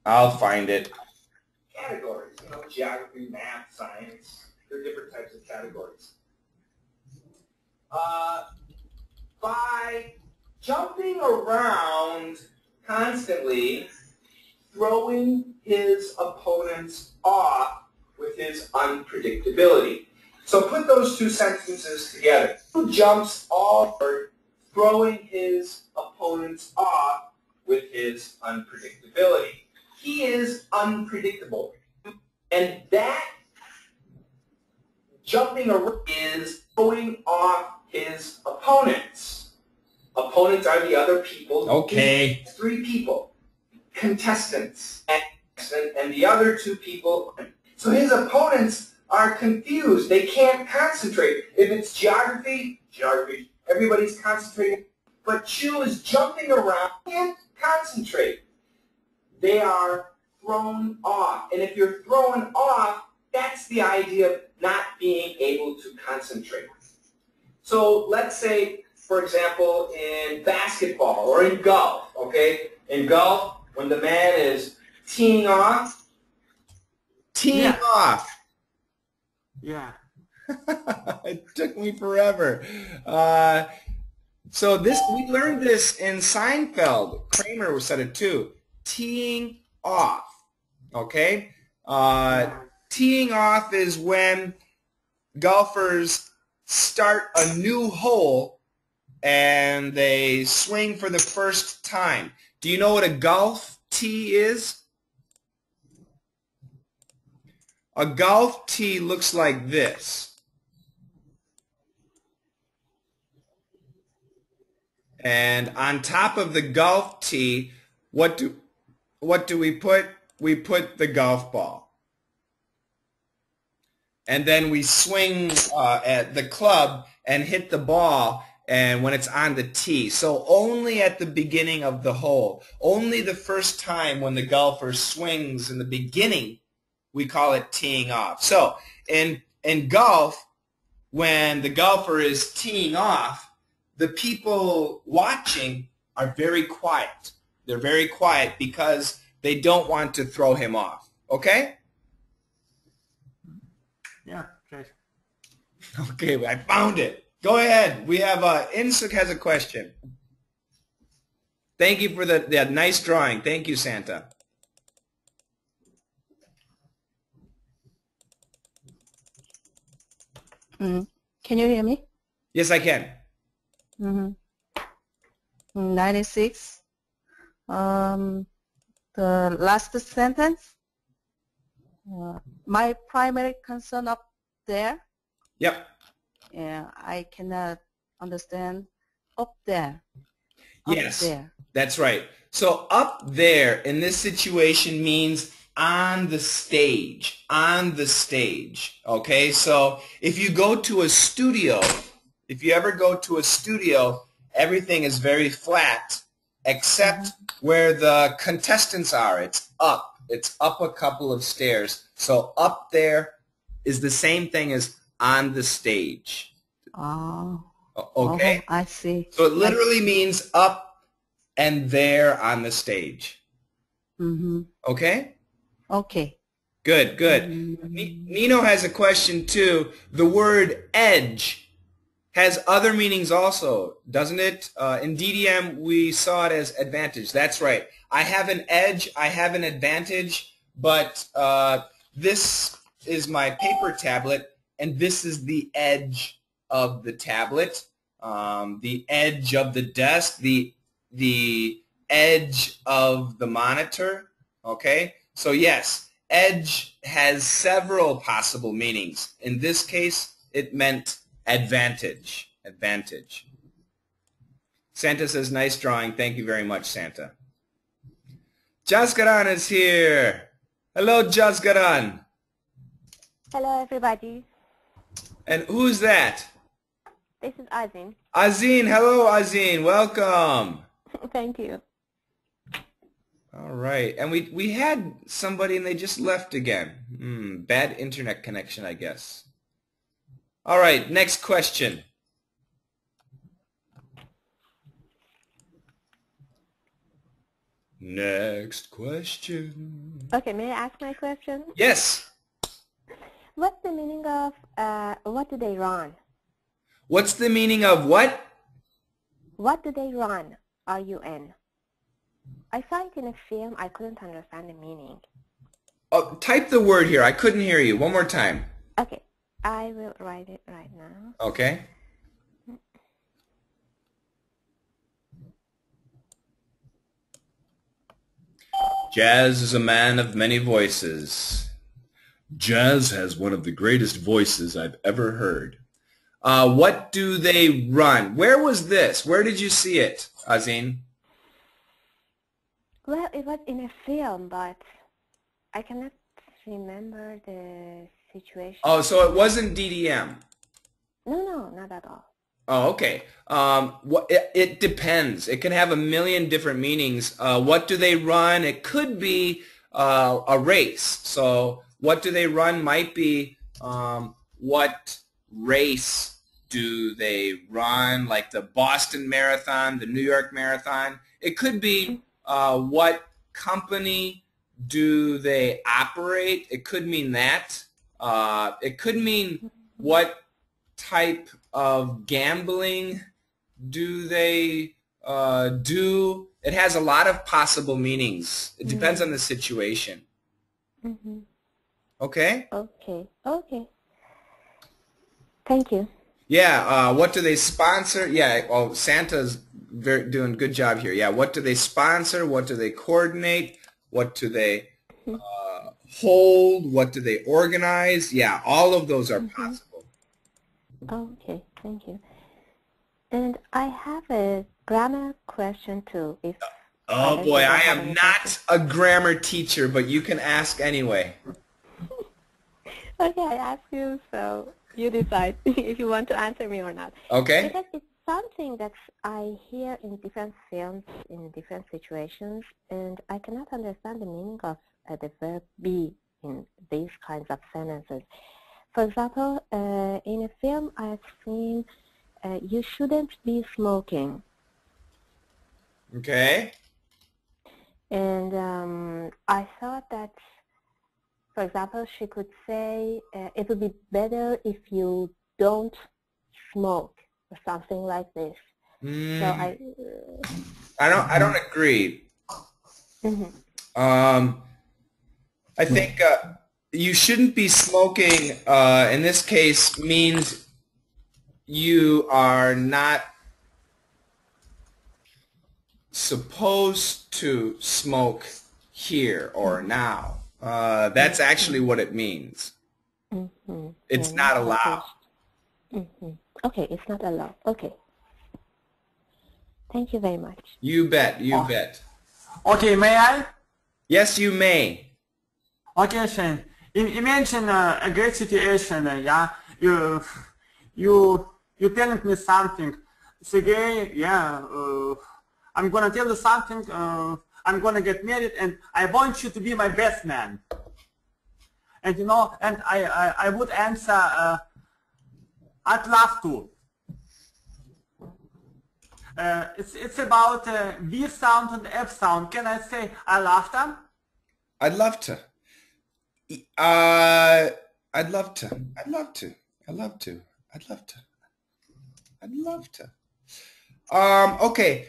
I'll find it. Categories, geography, math, science. There are different types of categories. By jumping around constantly, throwing his opponents off with his unpredictability. So put those two sentences together. Who jumps over, throwing his opponents off with his unpredictability? He is unpredictable. And that jumping around is throwing off his opponents. Opponents are the other people. Okay. Three people. Contestants. And the other two people. So his opponents are confused. They can't concentrate. If it's geography, everybody's concentrating. But Chu is jumping around, can't concentrate. They are thrown off. And if you're thrown off, that's the idea of not being able to concentrate. So let's say, for example, in basketball or in golf, okay? In golf, when the man is teeing off. Teeing off. Yeah. It took me forever. So we learned this in Seinfeld. Kramer said it too. Teeing off. Okay? Teeing off is when golfers start a new hole and they swing for the first time. Do you know what a golf tee is? A golf tee looks like this. And on top of the golf tee, what do we put? We put the golf ball. And then we swing at the club and hit the ball and when it's on the tee. So only at the beginning of the hole, only the first time when the golfer swings in the beginning, we call it teeing off. So in golf, when the golfer is teeing off, the people watching are very quiet. They're very quiet because they don't want to throw him off. Okay? Yeah, okay. Okay, I found it. Go ahead. We have Insuk has a question. Thank you for the nice drawing. Thank you, Santa. Can you hear me? Yes, I can. 96. The last sentence. My primary concern up there. Yep. Yeah, I cannot understand up there. Yes, there. That's right. So up there in this situation means on the stage, okay? So if you go to a studio, if you ever go to a studio, everything is very flat except where the contestants are. It's up a couple of stairs. So up there is the same thing as on the stage. Oh. Okay? I see. So it literally means up and there on the stage. Okay? Okay. Good, good. Nino has a question too. The word edge has other meanings also, doesn't it? In DDM, we saw it as advantage. That's right. I have an edge, I have an advantage, but this is my paper tablet, and this is the edge of the tablet, the edge of the desk, the edge of the monitor, okay? So yes, edge has several possible meanings. In this case, it meant advantage. Advantage. Santa says, nice drawing. Thank you very much, Santa. Jaskaran is here. Hello, Jaskaran. Hello, everybody. And who's that? This is Azin. Azin. Hello, Azin. Welcome. Thank you. All right. And we had somebody and they just left again. Bad internet connection, I guess. All right. Next question. Next question. Okay, may I ask my question? Yes. What's the meaning of what do they run? What's the meaning of what? What do they run? R-U-N. I saw it in a film. I couldn't understand the meaning. Oh, type the word here. I couldn't hear you. One more time. Okay, I will write it right now. Okay. Jazz is a man of many voices. Jazz has one of the greatest voices I've ever heard. What do they run? Where was this? Where did you see it, Azin? Well, it was in a film, but I cannot remember the situation. Oh, so it wasn't DDM. No, not at all. Oh, okay. It depends. It can have a million different meanings. What do they run? It could be a race. So what do they run might be what race do they run, like the Boston Marathon, the New York Marathon. It could be what company do they operate. It could mean that. It could mean what type of gambling do they do. It has a lot of possible meanings. It depends on the situation. Mm-hmm. Okay? Okay. Thank you. Yeah, what do they sponsor? Yeah, well, Santa's doing a good job here. Yeah, what do they sponsor? What do they coordinate? What do they hold? What do they organize? Yeah, all of those are possible. Okay, thank you. And I have a grammar question too. If Oh boy, I am not a grammar teacher, but you can ask anyway. Okay, I ask you, so you decide if you want to answer me or not. Okay. Because it's something that I hear in different films, in different situations, and I cannot understand the meaning of the verb be in these kinds of sentences. For example, in a film I've seen, you shouldn't be smoking. Okay. And I thought that, for example, she could say, it would be better if you don't smoke, or something like this. So I don't agree. I think you shouldn't be smoking in this case means you are not supposed to smoke here or now. That's actually what it means. It's not allowed. Okay, it's not allowed. Okay. Thank you very much. You bet, you bet. Okay, may I? Yes, you may. Okay, Shane. Imagine a great situation. Yeah, you telling me something. Sergey, yeah, I'm gonna tell you something. I'm gonna get married, and I want you to be my best man. And you know, and I would answer, I'd love to. It's about V sound and F sound. Can I say I love them? I'd love to. I'd love to. I'd love to. I'd love to. I'd love to. I'd love to. Okay.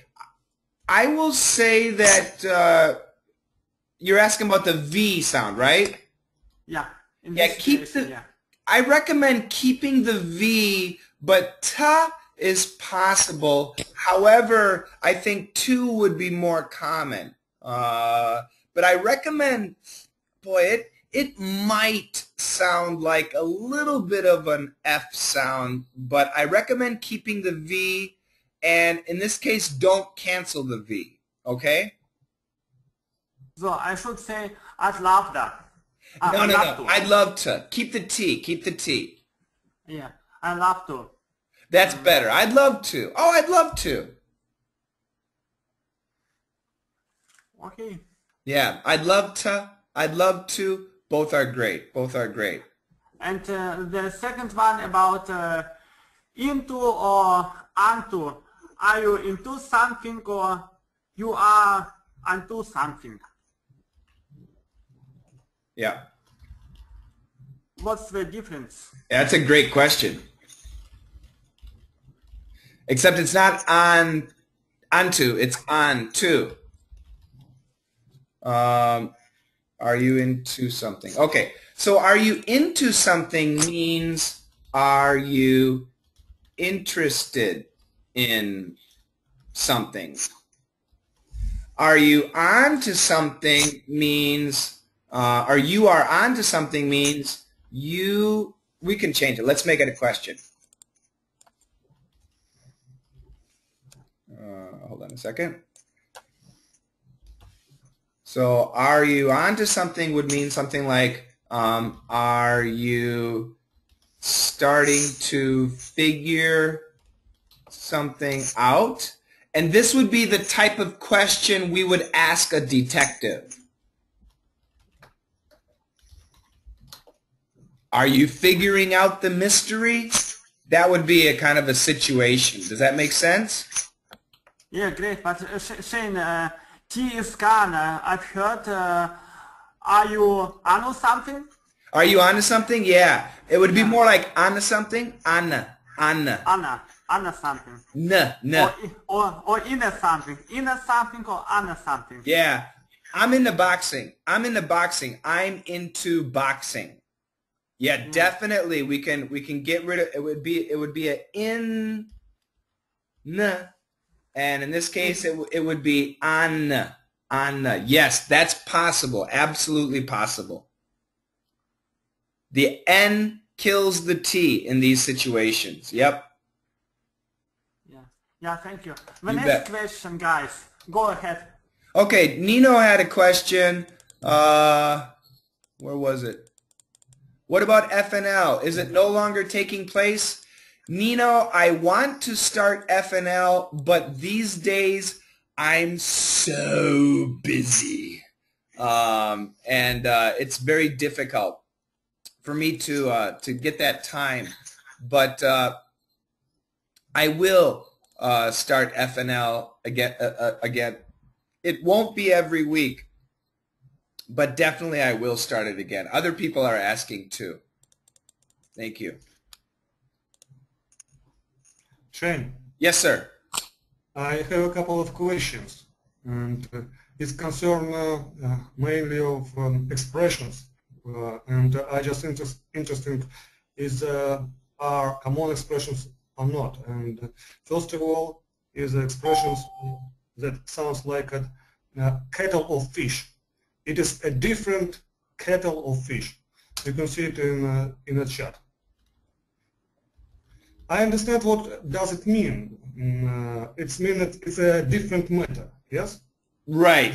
I will say that you're asking about the V sound, right? Yeah. Yeah, keep the. Yeah. I recommend keeping the V, but ta is possible. However, I think tu would be more common. But I recommend, boy, it might sound like a little bit of an F sound, but I recommend keeping the V, and in this case, don't cancel the V, okay? So I should say, I'd love that. No. I'd love to. Keep the T. Keep the T. Yeah, I'd love to. That's better. I'd love to. Oh, I'd love to. Okay. Yeah, I'd love to. I'd love to. Both are great. Both are great. And the second one about into or onto. Are you into something or you are unto something. Yeah. What's the difference? That's a great question. Except it's not onto, it's on to. Are you into something? Okay, so are you into something means are you interested in something? Are you on to something means, or you are on to something means we can change it. Let's make it a question. Hold on a second. So are you on to something would mean something like, are you starting to figure something out? And this would be the type of question we would ask a detective. Are you figuring out the mystery? That would be a kind of a situation. Does that make sense? Yeah, great. But Shane, T is gone. I've heard. Are you on something? Are you onto something? Yeah. It would be more like onto something. Anna. Anna something. N. Or in a something. In a something or on something. Yeah. I'm into boxing. I'm into boxing. Yeah, definitely. We can get rid of it. Would be a in, n, and in this case it would be on. Yes, that's possible. Absolutely possible. The N kills the T in these situations. Yep. Yeah. Thank you. The You next bet. question, guys. Go ahead. Okay, Nino had a question. Where was it? What about FNL? Is it no longer taking place? Nino, I want to start FNL, but these days I'm so busy. And it's very difficult for me to get that time. But I will start FNL again. It won't be every week. But definitely I will start it again. Other people are asking too. Thank you. Shane, Yes, sir. I have a couple of questions, and it's concern mainly of expressions, and I just interested is are common expressions or not. And first of all, is expressions that sounds like a kettle of fish. It is a different kettle of fish. You can see it in the chat. I understand what does it mean. It means that it's a different matter. Yes. Right.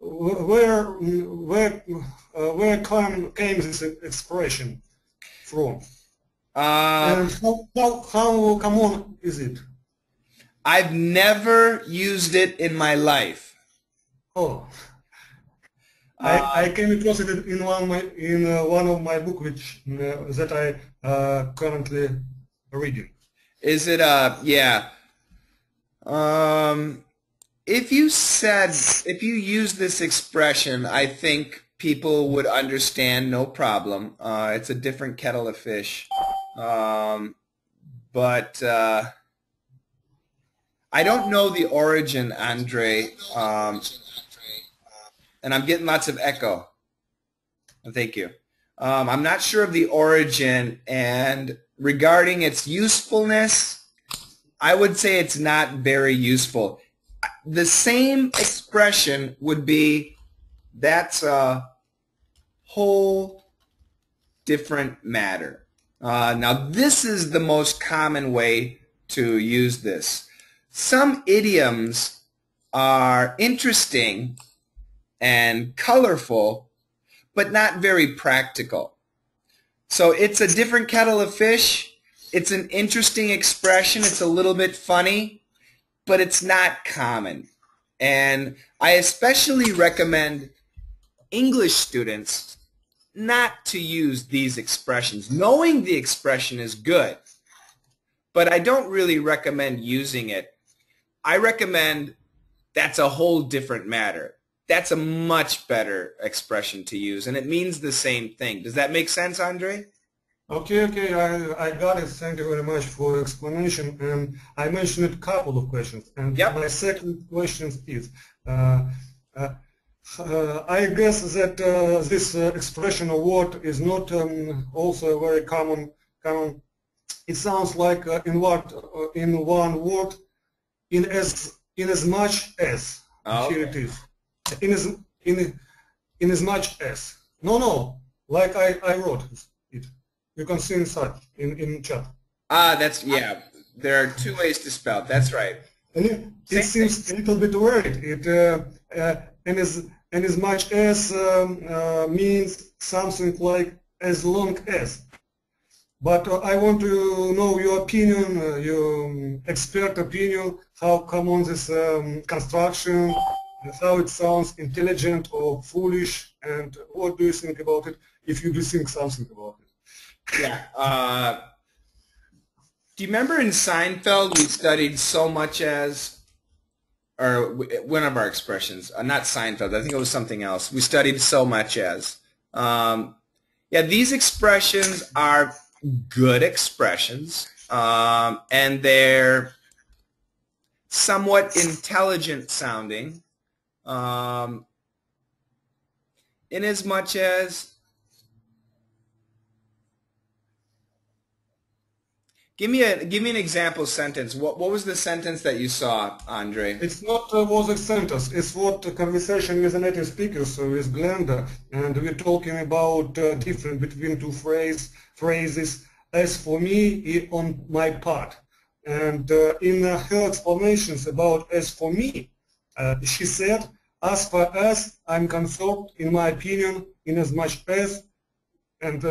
Where came this expression from? And how common is it? I've never used it in my life. Oh, I came across it in one of my book which that I currently reading. Is it yeah. If you use this expression, I think people would understand no problem. It's a different kettle of fish. But I don't know the origin, Andre. And I'm getting lots of echo. Thank you. I'm not sure of the origin, and regarding its usefulness, I would say it's not very useful. The same expression would be, that's a whole different matter. Now, this is the most common way to use this. Some idioms are interesting and colorful, but not very practical. So it's a different kettle of fish. It's an interesting expression. It's a little bit funny, but it's not common. And I especially recommend English students not to use these expressions. Knowing the expression is good, but I don't really recommend using it. I recommend that's a whole different matter. That's a much better expression to use, and it means the same thing. Does that make sense, Andre? Okay, I got it. Thank you very much for the explanation. And I mentioned a couple of questions. And Yep. my second question is, I guess that this expression or word is not also a very common. It sounds like in one word, in as much as. Oh, Here it is. In as much as. No, like I wrote it. You can see inside in chat. that's, yeah. There are two ways to spell. That's right. And Same it seems a little bit weird. And as much as means something like as long as. But I want to know your opinion, your expert opinion, how common this construction, how it sounds intelligent or foolish, and what do you think about it, if you do think something about it. Yeah. Do you remember in Seinfeld we studied so much as, or one of our expressions, not Seinfeld, I think it was something else. We studied so much as. Yeah, these expressions are good expressions, and they're somewhat intelligent sounding, in as much as, give me an example sentence. What was the sentence that you saw, Andre? It's not was a sentence. It's what a conversation with a native speaker, so with Glenda, and we're talking about difference between two phrases. As for me, on my part, and in her explanations about as for me, she said, as far as I'm concerned, in my opinion, in as much as. And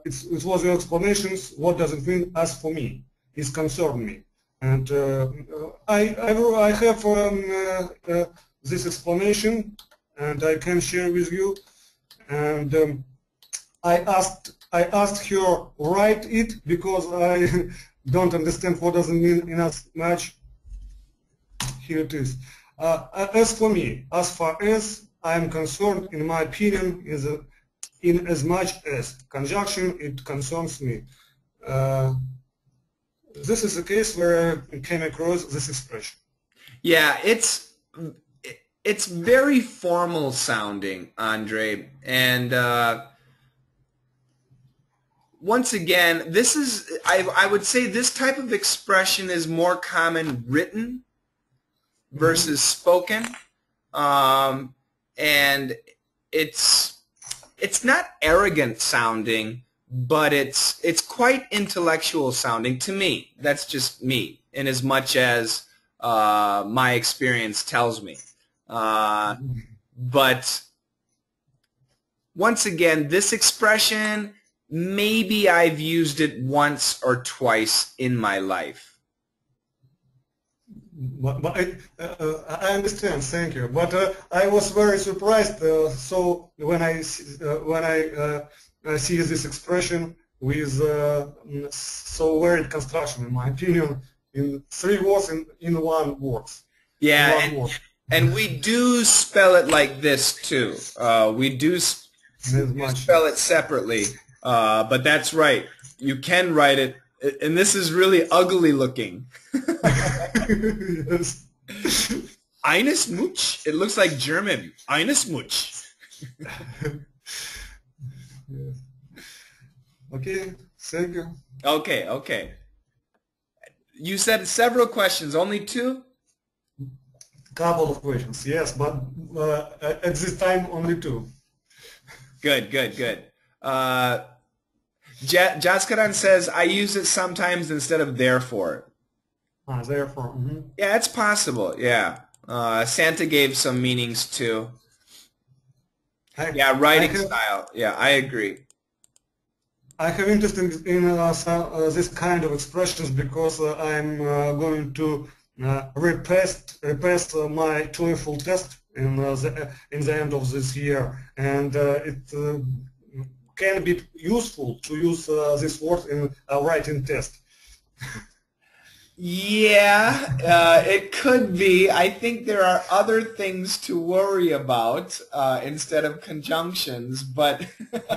it was your explanations. What does it mean? As for me, is concern me, and I have this explanation, and I can share with you. And I asked her write it because I don't understand what does it mean in as much. Here it is. As for me, as far as I am concerned, in my opinion, is a in as much as conjunction, it concerns me. This is a case where I came across this expression. Yeah, it's very formal sounding, Andre, and once again, this is I would say this type of expression is more common written versus spoken, and it's not arrogant sounding, but it's quite intellectual sounding to me. That's just me, in as much as my experience tells me. But once again, this expression, maybe I've used it once or twice in my life. But I understand, thank you. But I was very surprised. So when I see this expression with so varied construction, in my opinion, in three words in one word. Yeah, and we do spell it like this too. We do spell it separately, but that's right. You can write it, and this is really ugly looking. Yes. Eine Smooch. It looks like German. Eine Smooch. Yes. Okay, thank you. Okay. You said several questions, only two? Couple of questions, yes, but at this time only two. Good. Jaskaran says, I use it sometimes instead of therefore. Therefore. Mm-hmm. Yeah, it's possible, yeah. Santa gave some meanings too. Writing style. Yeah, I agree. I have interest in this kind of expressions because I'm going to repass my TOEFL test in the end of this year, and it can be useful to use this word in a writing test. Yeah, it could be. I think there are other things to worry about instead of conjunctions, but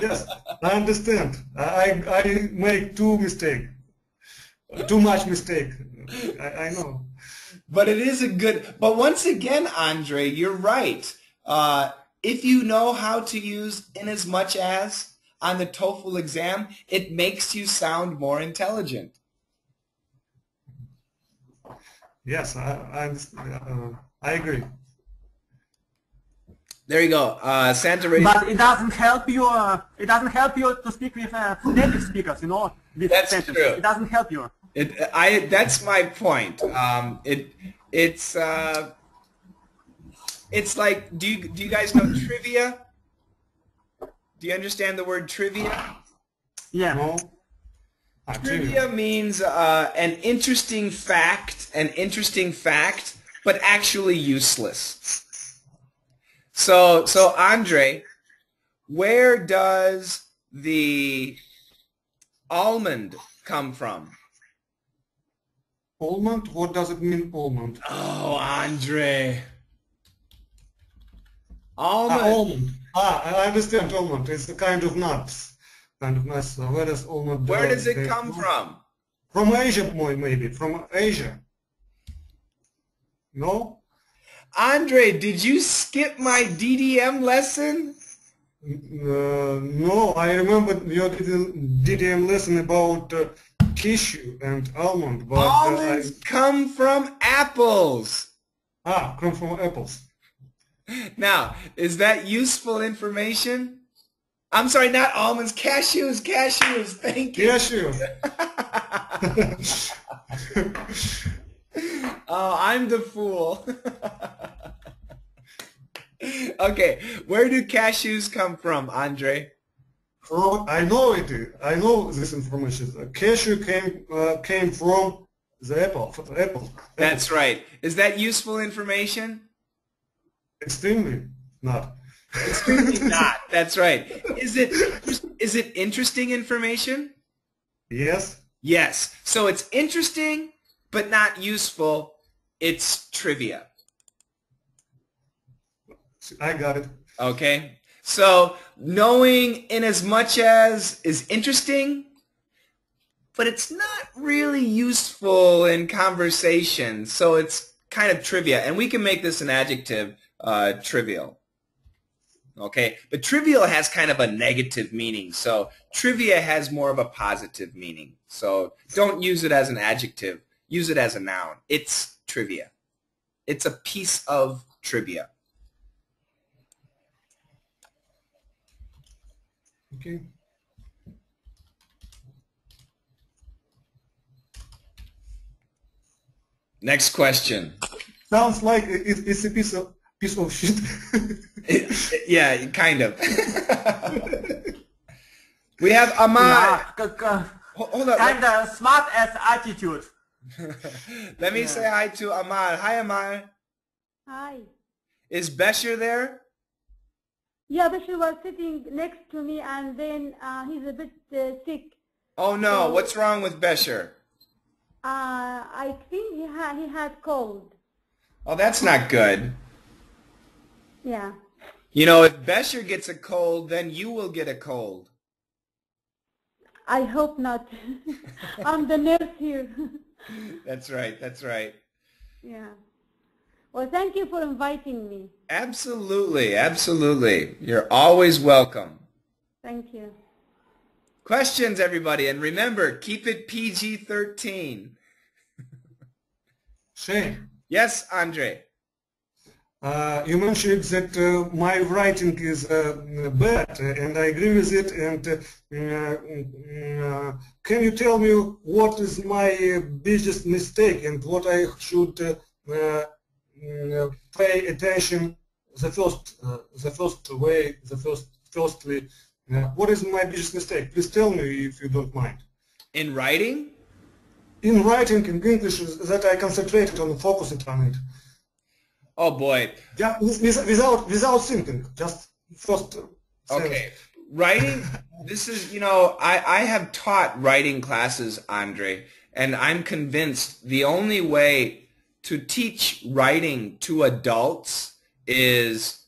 Yes, I understand. I make too much mistake. I know. but it is a good. But once again, Andre, you're right. If you know how to use in as much as on the TOEFL exam, it makes you sound more intelligent. Yes, I agree. There you go. Santa raised. But it doesn't help you. It doesn't help you to speak with native speakers. You know, with That's sentences. true. It doesn't help you. That's my point. It's like, do you guys know trivia? Do you understand the word trivia? Yeah. No. Trivia means an interesting fact, but actually useless. So Andre, where does the almond come from? Almond? What does it mean, almond? Oh, Andre. Almond. Almond. I understand almond. It's a kind of nuts. Where does almond? Where does it come from? From Asia, maybe. From Asia. No? Andre, did you skip my DDM lesson? No, I remember your DDM lesson about cashew and almond. But, Almonds come from apples. come from apples. Now, is that useful information? I'm sorry, not almonds, cashews. Thank you. Cashew. Oh, I'm the fool. Okay, where do cashews come from, Andre? I know it. I know this information. Cashew came from the apple. That's right. Is that useful information? Extremely not. Extremely not. That's right. Is it interesting information? Yes. Yes. So it's interesting, but not useful. It's trivia. I got it. Okay. So knowing in as much as is interesting, but it's not really useful in conversation. So it's kind of trivia. And we can make this an adjective, trivial. Okay, but trivial has kind of a negative meaning, so trivia has more of a positive meaning. So don't use it as an adjective. Use it as a noun. It's trivia. It's a piece of trivia. Okay. Next question. Sounds like it's a piece of shit. Yeah, kind of. We have Amal. Yeah, Hold up. kind of smart as attitude. Let me say hi to Amal. Hi, Amal. Hi. Is Besher there? Yeah, Bashir was sitting next to me, and then he's a bit sick. Oh no, what's wrong with Besher? I think he had cold. Oh, that's not good. Yeah. You know, if Besher gets a cold, then you will get a cold. I hope not. I'm the nurse here. That's right, that's right. Yeah. Well, thank you for inviting me. Absolutely, absolutely. You're always welcome. Thank you. Questions, everybody, and remember, keep it PG-13. Shane, Yes, Andre. you mentioned that my writing is bad, and I agree with it. And can you tell me what is my biggest mistake and what I should pay attention firstly? What is my biggest mistake? Please tell me if you don't mind. In writing? In writing in English, that I concentrated on focusing on it. Oh boy. Yeah, without thinking, just first. Okay. Writing, this is, you know, I have taught writing classes, Andre, and I'm convinced the only way to teach writing to adults is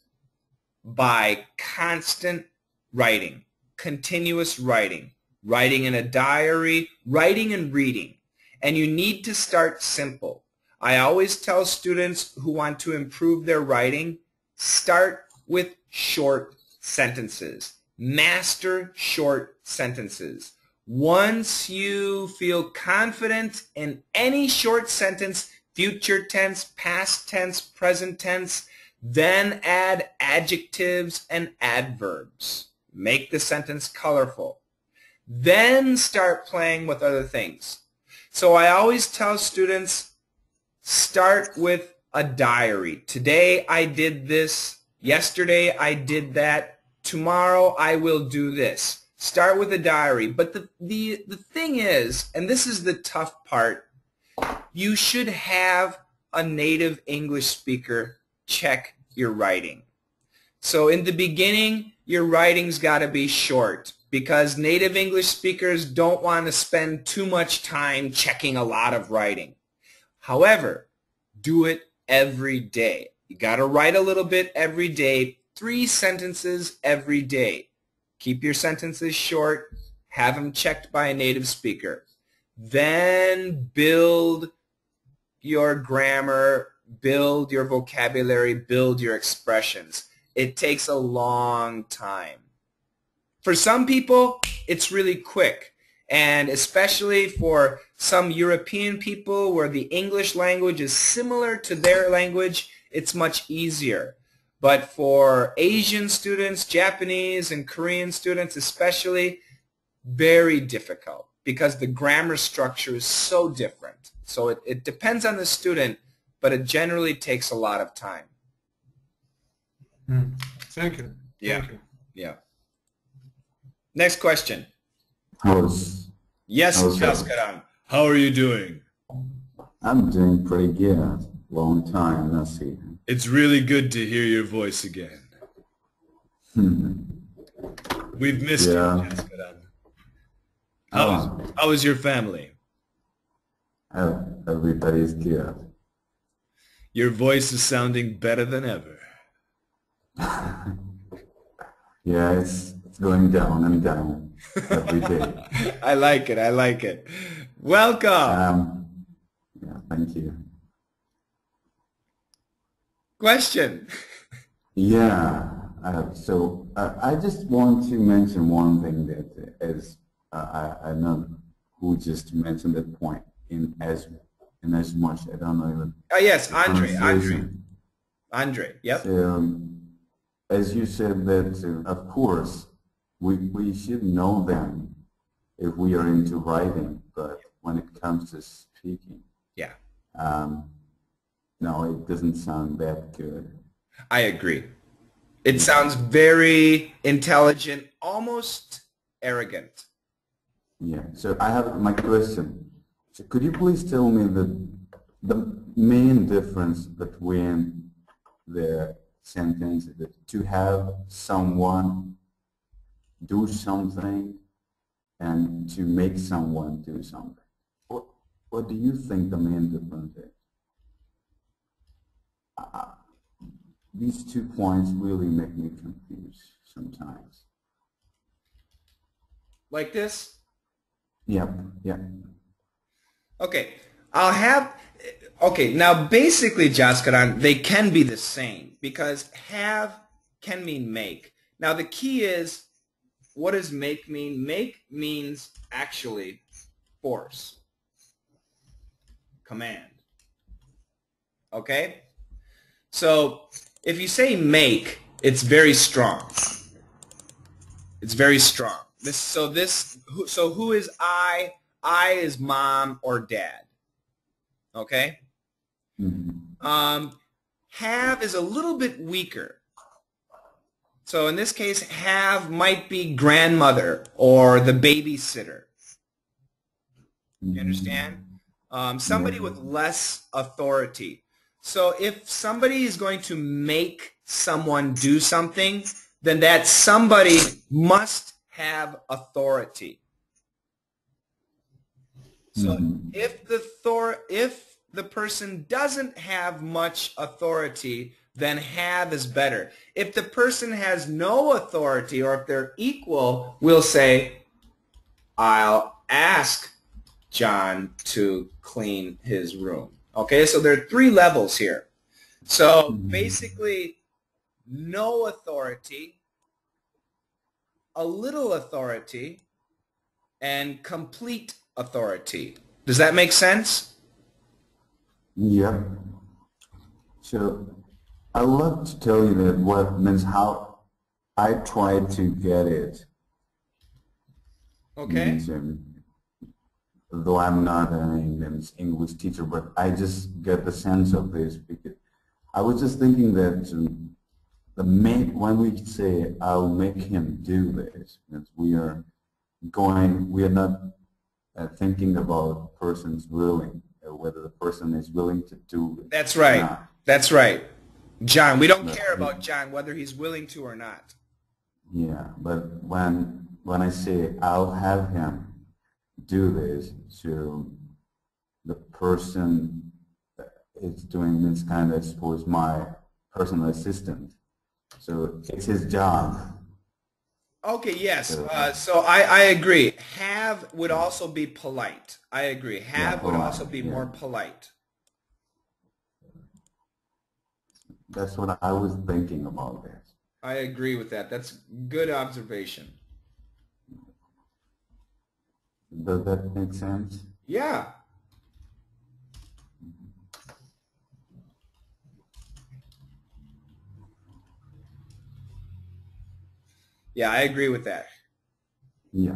by constant writing, continuous writing, writing in a diary, writing and reading. And you need to start simple. I always tell students who want to improve their writing, start with short sentences. Master short sentences. Once you feel confident in any short sentence, future tense, past tense, present tense, then add adjectives and adverbs. Make the sentence colorful. Then start playing with other things. So I always tell students, start with a diary. Today I did this. Yesterday I did that. Tomorrow I will do this. Start with a diary. But the thing is, and this is the tough part, you should have a native English speaker check your writing. So in the beginning, your writing's got to be short because native English speakers don't want to spend too much time checking a lot of writing. However, do it every day. You got to write a little bit every day, 3 sentences every day. Keep your sentences short. Have them checked by a native speaker. Then build your grammar, build your vocabulary, build your expressions. It takes a long time. For some people, it's really quick. And especially for some European people where the English language is similar to their language, it's much easier. But for Asian students, Japanese and Korean students especially, very difficult because the grammar structure is so different. So it depends on the student, but it generally takes a lot of time. Thank you. Yeah. Thank you. Yeah. Next question. Yes, how's Jaskaran. How are you doing? I'm doing pretty good. Long time no see. It's really good to hear your voice again. We've missed you, Jaskaran. How is your family? Everybody's good. Your voice is sounding better than ever. Yeah, it's going down and down every day. I like it. I like it. Welcome. Yeah, thank you. Question. Yeah. So I just want to mention one thing that is I know who just mentioned that point in as much I don't know even. Yes, Andre. Yep. So, as you said that of course we should know them if we are into writing, but when it comes to speaking, yeah, no, it doesn't sound that good. I agree. It sounds very intelligent, almost arrogant. Yeah. So I have my question. So could you please tell me the main difference between the sentence that to have someone do something and to make someone do something? What do you think the main difference is? These 2 points really make me confused sometimes. Like this? Yep, yep. Okay, now basically, Jaskaran, they can be the same because have can mean make. Now the key is, what does make mean? Make means actually force, command. Okay? So if you say make, it's very strong. It's very strong. So who is I? I is mom or dad. Okay? Have is a little bit weaker. So in this case, have might be grandmother or the babysitter. You understand? Somebody with less authority. So if somebody is going to make someone do something, then that somebody must have authority. So Mhm. if the person doesn't have much authority, then have is better. If the person has no authority, or if they're equal, we'll say, I'll ask John to clean his room. Okay, so there are 3 levels here. So basically, no authority, a little authority, and complete authority. Does that make sense? Yeah. So I love to tell you that what means how I try to get it. Okay. Means, though I'm not an English teacher, but I just get the sense of this because I was just thinking that when we say I'll make him do this, means we are not thinking about person's willing, whether the person is willing to do it. That's right. or not. That's right. John, we don't But care about John, whether he's willing to or not. yeah, but when I say I'll have him do this, so the person that is doing this kind of, I suppose, my personal assistant. So it's his job. Okay, yes. So I agree. Have would also be polite. I agree. Have would also be more polite. That's what I was thinking about this. I agree with that. That's good observation. Does that make sense? Yeah. Yeah, I agree with that. Yeah,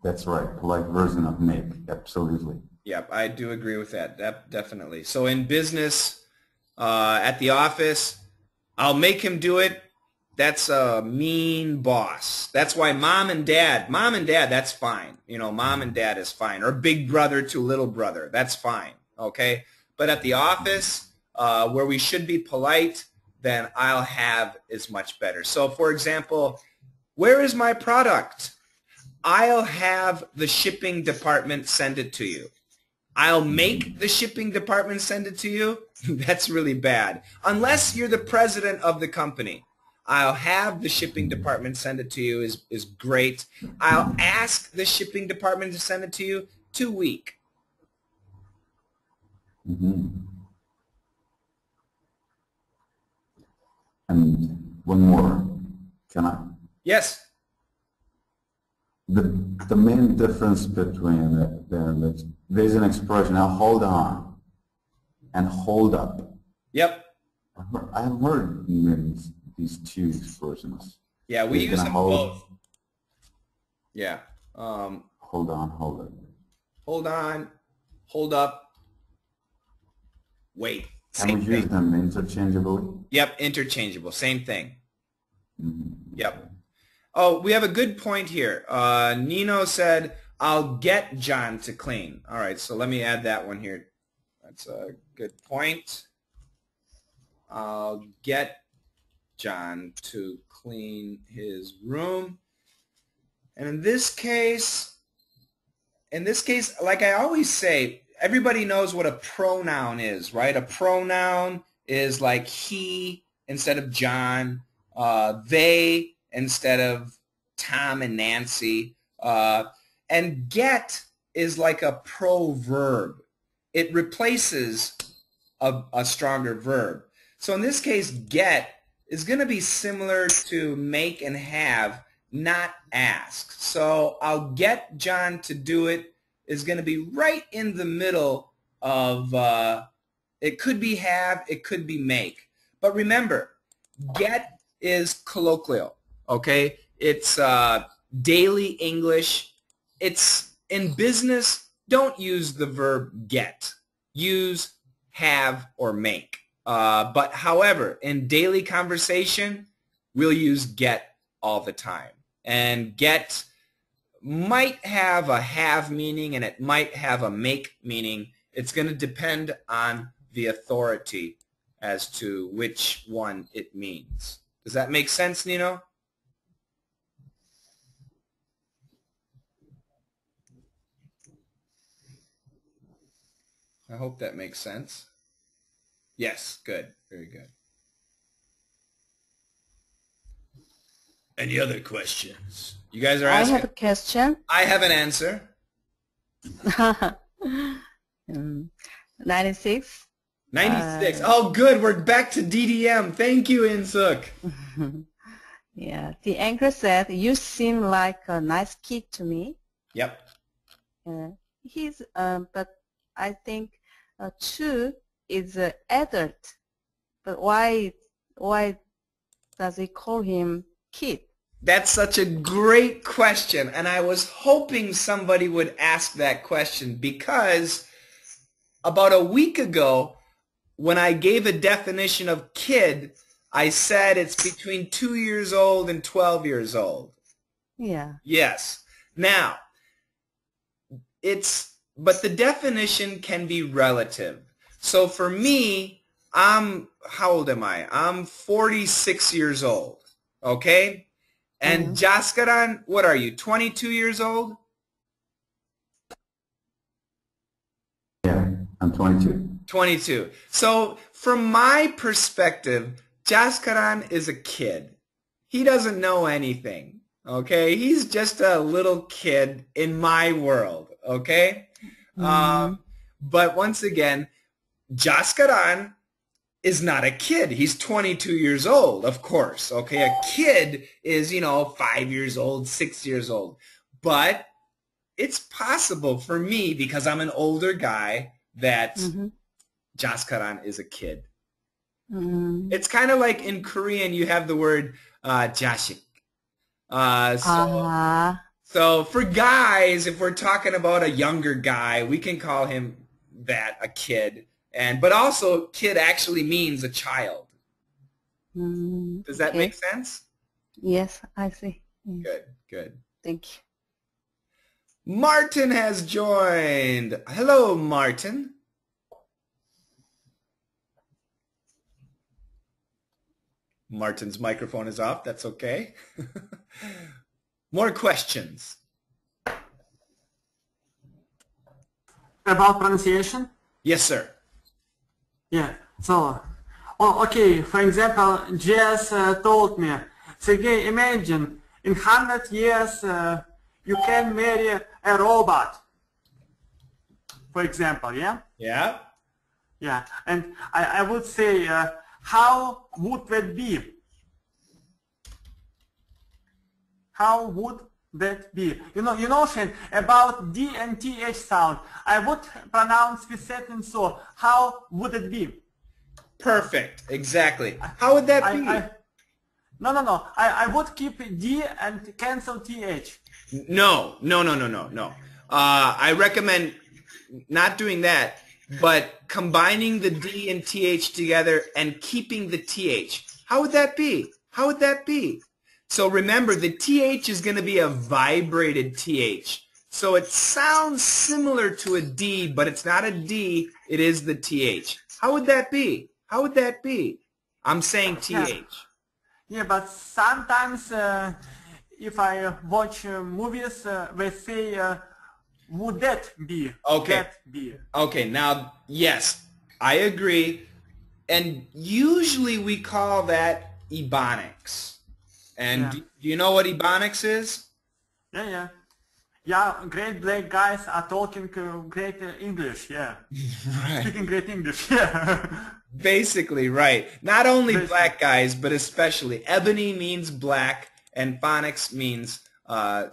that's right. Polite version of make. Absolutely. Yep, I do agree with that. Definitely. So in business, at the office, I'll make him do it. That's a mean boss. That's why mom and dad, that's fine. You know, mom and dad is fine. Or big brother to little brother, that's fine. Okay? But at the office, where we should be polite, then I'll have is much better. So for example, where is my product? I'll have the shipping department send it to you. I'll make the shipping department send it to you. That's really bad. Unless you're the president of the company. I'll have the shipping department send it to you is great. I'll ask the shipping department to send it to you, too weak. Mm-hmm. And one more. Can I? Yes. The main difference between there's an expression, now hold on and hold up. Yep. I've heard these 2 expressions. Yeah, we use them both. Yeah. Hold on, hold up. Hold on, hold up, wait. Can we use them interchangeably? Yep, interchangeable, same thing. Mm-hmm. Yep. Oh, we have a good point here. Nino said, I'll get John to clean. All right, so let me add that one here. That's a good point. I'll get John to clean his room. And in this case, like I always say, everybody knows what a pronoun is, right? A pronoun is like he instead of John, they instead of Tom and Nancy, and get is like a proverb. It replaces a stronger verb. So in this case, get is going to be similar to make and have, not ask. So I'll get John to do it is going to be right in the middle of, it could be have, it could be make. But remember, get is colloquial, okay? It's daily English. It's in business, don't use the verb get. Use have or make. But however, in daily conversation, we'll use get all the time. And get might have a have meaning and it might have a make meaning. It's going to depend on the authority as to which one it means. Does that make sense, Nino? I hope that makes sense. Yes, good. Very good. Any other questions? You guys are asking? I have a question. I have an answer. 96. 96. Oh, good. We're back to DDM. Thank you, Insuk. Yeah, the anchor said, you seem like a nice kid to me. Yep. But I think 2 is adult. But why does he call him kid? That's such a great question, and I was hoping somebody would ask that question because about a week ago, when I gave a definition of kid, I said it's between 2 years old and 12 years old. Yeah. Yes. Now, but the definition can be relative. So for me, how old am I? I'm 46 years old, okay? And Jaskaran, what are you, 22 years old? Yeah, I'm 22. 22. So from my perspective, Jaskaran is a kid. He doesn't know anything, okay? He's just a little kid in my world, okay? But once again, Jaskaran is not a kid. He's 22 years old, of course, okay? A kid is, 5 years old, 6 years old. But it's possible for me, because I'm an older guy, that Jaskaran is a kid. It's kind of like in Korean, you have the word jashik. So for guys, if we're talking about a younger guy, we can call him that, a kid. But also, kid actually means a child. Does that make sense? Yes, I see. Good, good. Thank you. Martin has joined. Hello, Martin. Martin's microphone is off. That's okay. More questions. About pronunciation? Yes, sir. Yeah. So, okay. For example, Jess told me, Sergey, imagine in 100 years you can marry a robot. For example, yeah? Yeah. Yeah. And I would say, how would that be? How would that be? You know, Shane, about D and TH sound, I would pronounce the sentence so. How would it be? Perfect. Exactly. How would that be? No. I would keep D and cancel TH. No. I recommend not doing that, but combining the D and TH together and keeping the TH. How would that be? How would that be? So remember, the TH is going to be a vibrated TH. So it sounds similar to a D, but it's not a D, it is the TH. How would that be? How would that be? I'm saying TH. Yeah, but sometimes if I watch movies, they say, would that be? Okay. That be? Okay, now, yes, I agree. And usually we call that Ebonics. And do you know what Ebonics is? Yeah. Yeah, great black guys are talking great English, yeah. Right. Speaking great English, yeah. Basically, right. Not only black guys, but especially. Ebony means black, and phonics means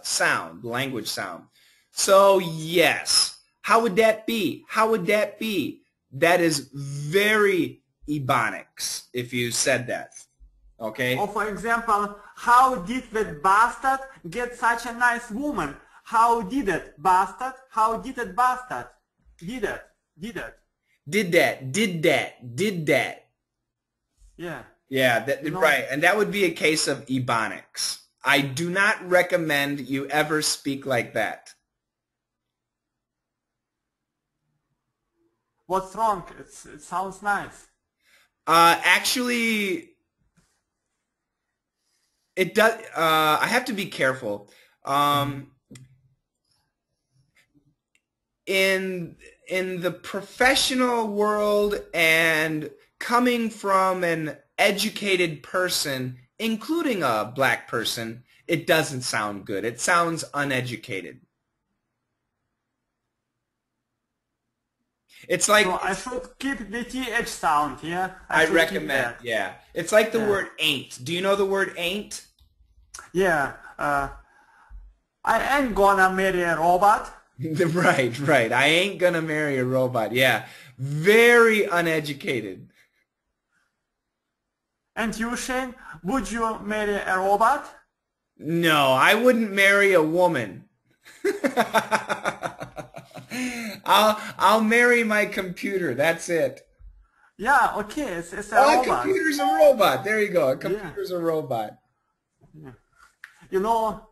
sound, language sound. So, yes. How would that be? How would that be? That is very Ebonics, if you said that. Okay? Or for example, how did that bastard get such a nice woman? How did it, bastard? How did it, bastard? Did it. Did that. Yeah. Yeah, right. And that would be a case of Ebonics. I do not recommend you ever speak like that. What's wrong? It sounds nice. Actually, it does. I have to be careful. In in the professional world and coming from an educated person, including a black person, it doesn't sound good. It sounds uneducated. It's like, So I should keep the TH sound, yeah? I should keep recommend, that. yeah. It's like the Yeah. word ain't. Do you know the word ain't? Yeah. I ain't gonna marry a robot. Right. I ain't gonna marry a robot. Yeah. Very uneducated. And you, Shane, would you marry a robot? No, I wouldn't marry a woman. I'll marry my computer. That's it. Yeah, okay, it's a Oh, a robot. computer's a robot. There you go. A computer's a robot. You know,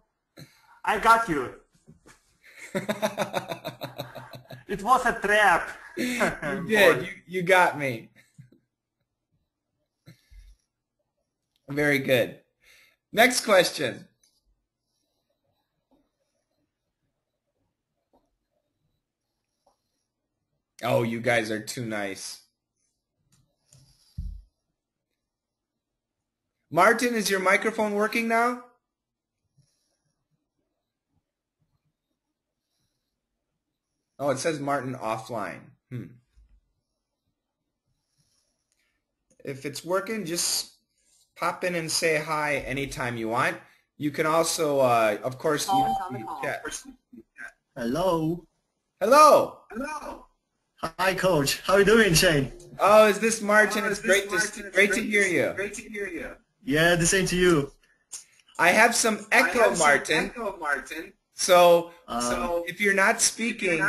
I got you. It was a trap. You did. You got me. Very good. Next question. Oh, you guys are too nice. Martin, is your microphone working now? Oh, it says Martin offline. If it's working, just pop in and say hi anytime you want. You can also, of course, chat. Hello. Hello. Hello. Hi, Coach. How are you doing, Shane? Oh, is this Martin? It's great to hear you. Great to hear you. Yeah, the same to you. I have some echo, Martin. So if you're not speaking,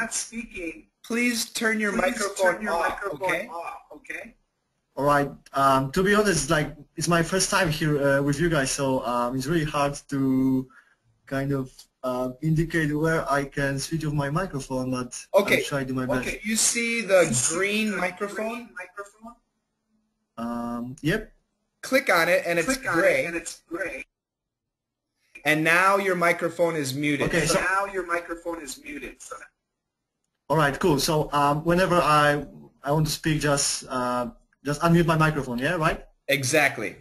please turn your microphone off, okay? All right. To be honest, it's my first time here with you guys, so it's really hard to kind of indicate where I can switch off my microphone, but I'll try to do my best. Okay, you see the green microphone? Yep. Click on it, and it's gray. And now your microphone is muted. Okay, so now your microphone is muted. All right, cool. So whenever I want to speak, just unmute my microphone. Yeah, right? Exactly.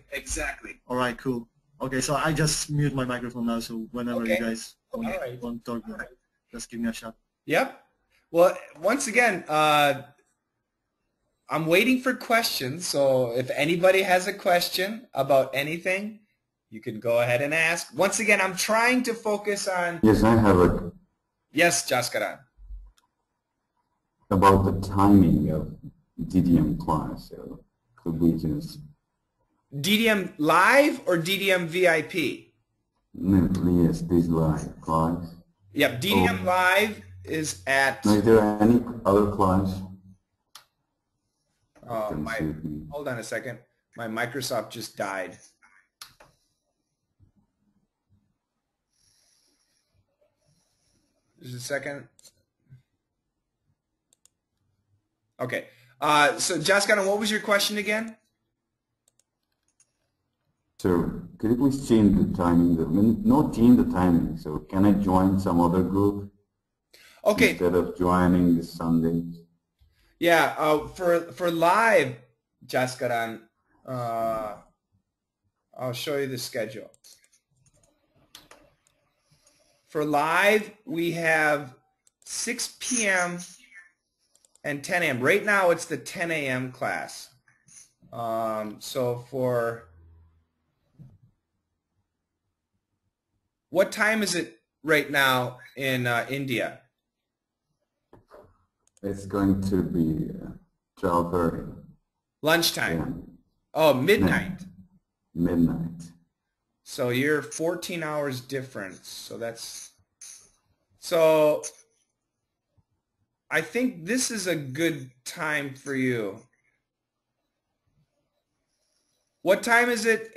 All right, cool. Okay, so I just mute my microphone now, so whenever you guys want to talk, just give me a shot. Yep. Well, once again, I'm waiting for questions, so if anybody has a question about anything, you can go ahead and ask. Once again, I'm trying to focus on... Yes, I have a... Yes, Jaskaran. About the timing of DDM class, so could we just... DDM Live or DDM VIP? No, yes, this live class. Yep, DDM Live is at... Is there any other class? Hold on a second. My Microsoft just died. Just a second. Okay. So, Jaskaran, what was your question again? So, could you please change the timing? Not change the timing. So, can I join some other group? Okay. Instead of joining the Sundays? Yeah. For live, Jaskaran, I'll show you the schedule. For live, we have 6 p.m. and 10 a.m. Right now, it's the 10 a.m. class. So for... What time is it right now in India? It's going to be 12:30. Lunchtime. Yeah. Oh, midnight. Midnight. So you're 14 hours difference. So I think this is a good time for you. What time is it?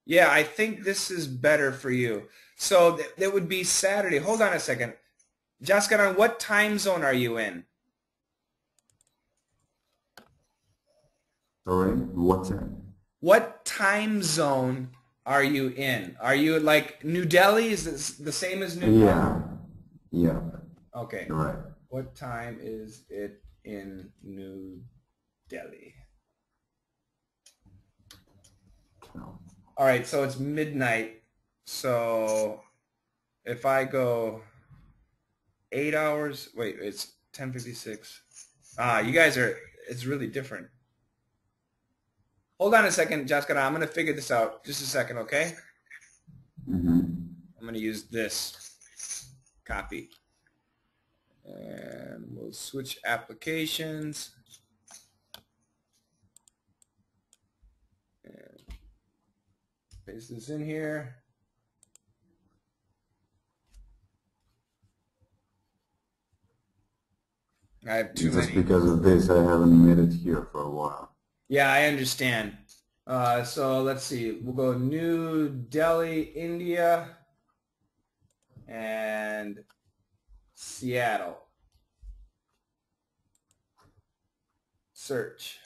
Yeah, I think this is better for you. So that would be Saturday. Hold on a second. Jaskaran, what time zone are you in? Sorry, what's that? What time zone are you in? Are you like New Delhi? Is this the same as New Delhi? Yeah. Okay. Right. What time is it in New Delhi? All right, so it's midnight. So if I go 8 hours, wait, it's 10:56. You guys are, it's really different. Hold on a second, Jaskara. I'm going to figure this out. Just a second, okay? I'm going to use this copy. And we'll switch applications. And paste this in here. I have too many. Just because of this, I haven't made it here for a while. Yeah, I understand. So let's see. We'll go New Delhi, India, and Seattle. Search.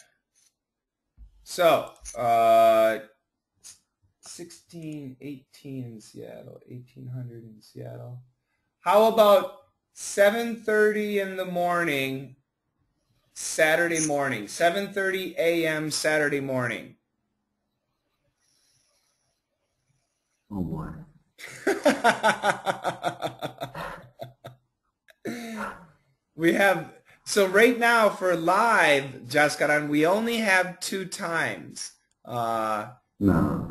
So, 1618 in Seattle, 1800 in Seattle. How about 7:30 in the morning, Saturday morning, 7:30 a.m. Saturday morning? Oh boy. We have, so right now for live, Jaskaran, we only have 2 times. No,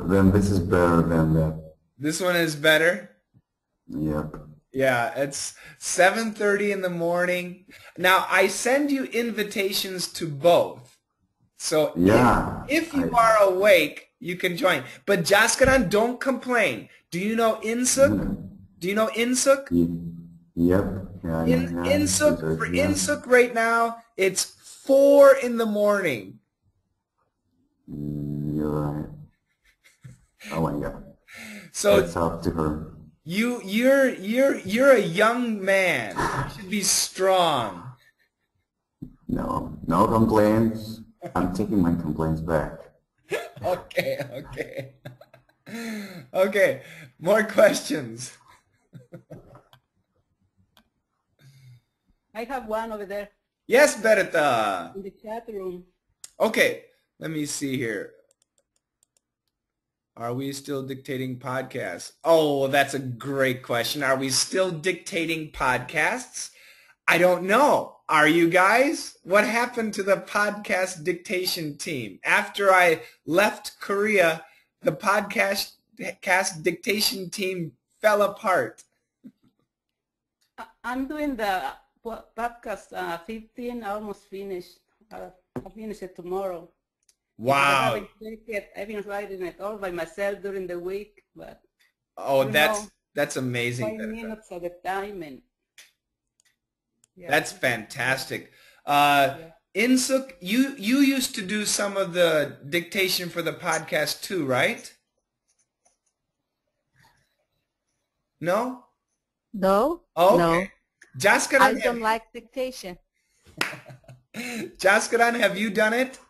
then this is better than that. This one is better? Yep. Yeah, it's 7:30 in the morning. Now, I send you invitations to both. So yeah, if you are awake, you can join. But Jaskaran, don't complain. Do you know Insuk? Do you know Insuk? Yep. Yeah, Insuk, for Insuk right now, it's 4 in the morning. You're right. Oh my God. So it's up to her. You're a young man. You should be strong. No complaints. I'm taking my complaints back. Okay. Okay, more questions. I have one over there. Yes, Berta. In the chat room. Okay, let me see here. Are we still dictating podcasts? Oh, that's a great question. Are we still dictating podcasts? I don't know. Are you guys? What happened to the podcast dictation team? After I left Korea, the podcast dictation team fell apart. I'm doing the podcast 15, almost finished. I'll finish it tomorrow. Wow. I've been writing it all by myself during the week, but that's amazing. 5 minutes at a time, and that's fantastic. Insuk, you used to do some of the dictation for the podcast too, right? No? No. Oh, no. Okay. Jaskaran, I don't like dictation. Jaskaran, have you done it?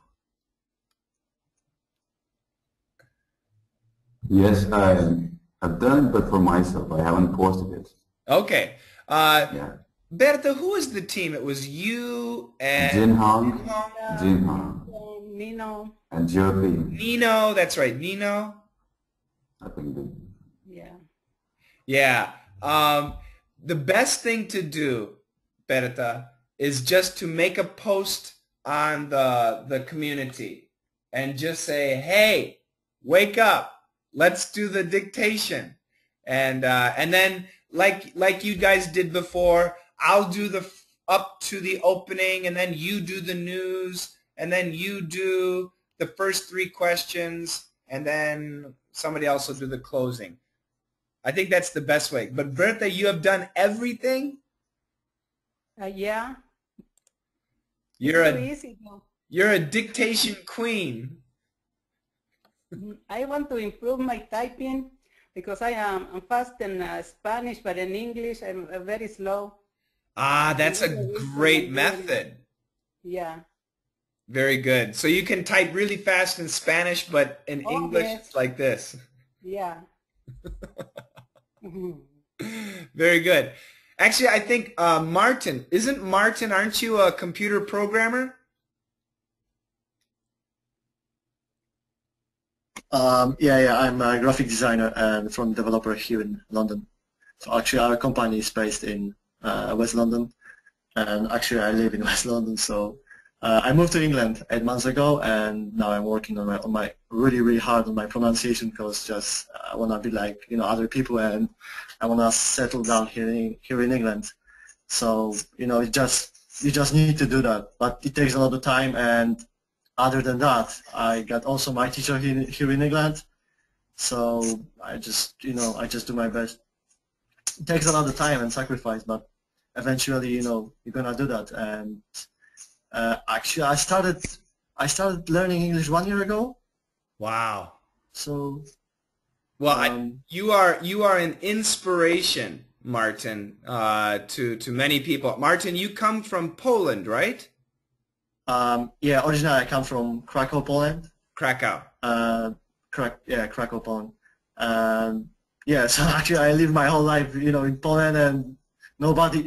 Yes, I've done it, but for myself. I haven't posted it. Okay. Yeah. Berta, who was the team? It was you and Jinhong, Nino, and Jyoti. Nino, that's right, Nino. I think they. Yeah. The best thing to do, Berta, is just to make a post on the community and just say, hey, wake up. Let's do the dictation. And then like you guys did before, I'll do the up to the opening, and then you do the news, and then you do the first 3 questions, and then somebody else will do the closing. I think that's the best way. But Berta, you have done everything? Yeah. You're easy, though. You're a dictation queen. I want to improve my typing because I'm fast in Spanish, but in English I'm very slow. That's a great method. Yeah. Very good. So you can type really fast in Spanish, but in English it's like this. Yeah. Very good. Actually, I think Martin, aren't you a computer programmer? Yeah, I'm a graphic designer and front developer here in London. So actually our company is based in West London, and actually I live in West London, so I moved to England 8 months ago, and now I'm working on my really hard on my pronunciation, because just I want to be like other people, and I want to settle down here in England. So you just need to do that, but it takes a lot of time. And other than that, I got also my teacher here in England, so I just do my best. It takes a lot of time and sacrifice, but eventually you're gonna do that. And actually I started learning English 1 year ago. Wow. So well, you are an inspiration, Martin, to many people. Martin, you come from Poland, right? Yeah, originally I come from Krakow, Poland. Krakow. Krakow, Poland. Yeah, so actually I lived my whole life, in Poland, and nobody,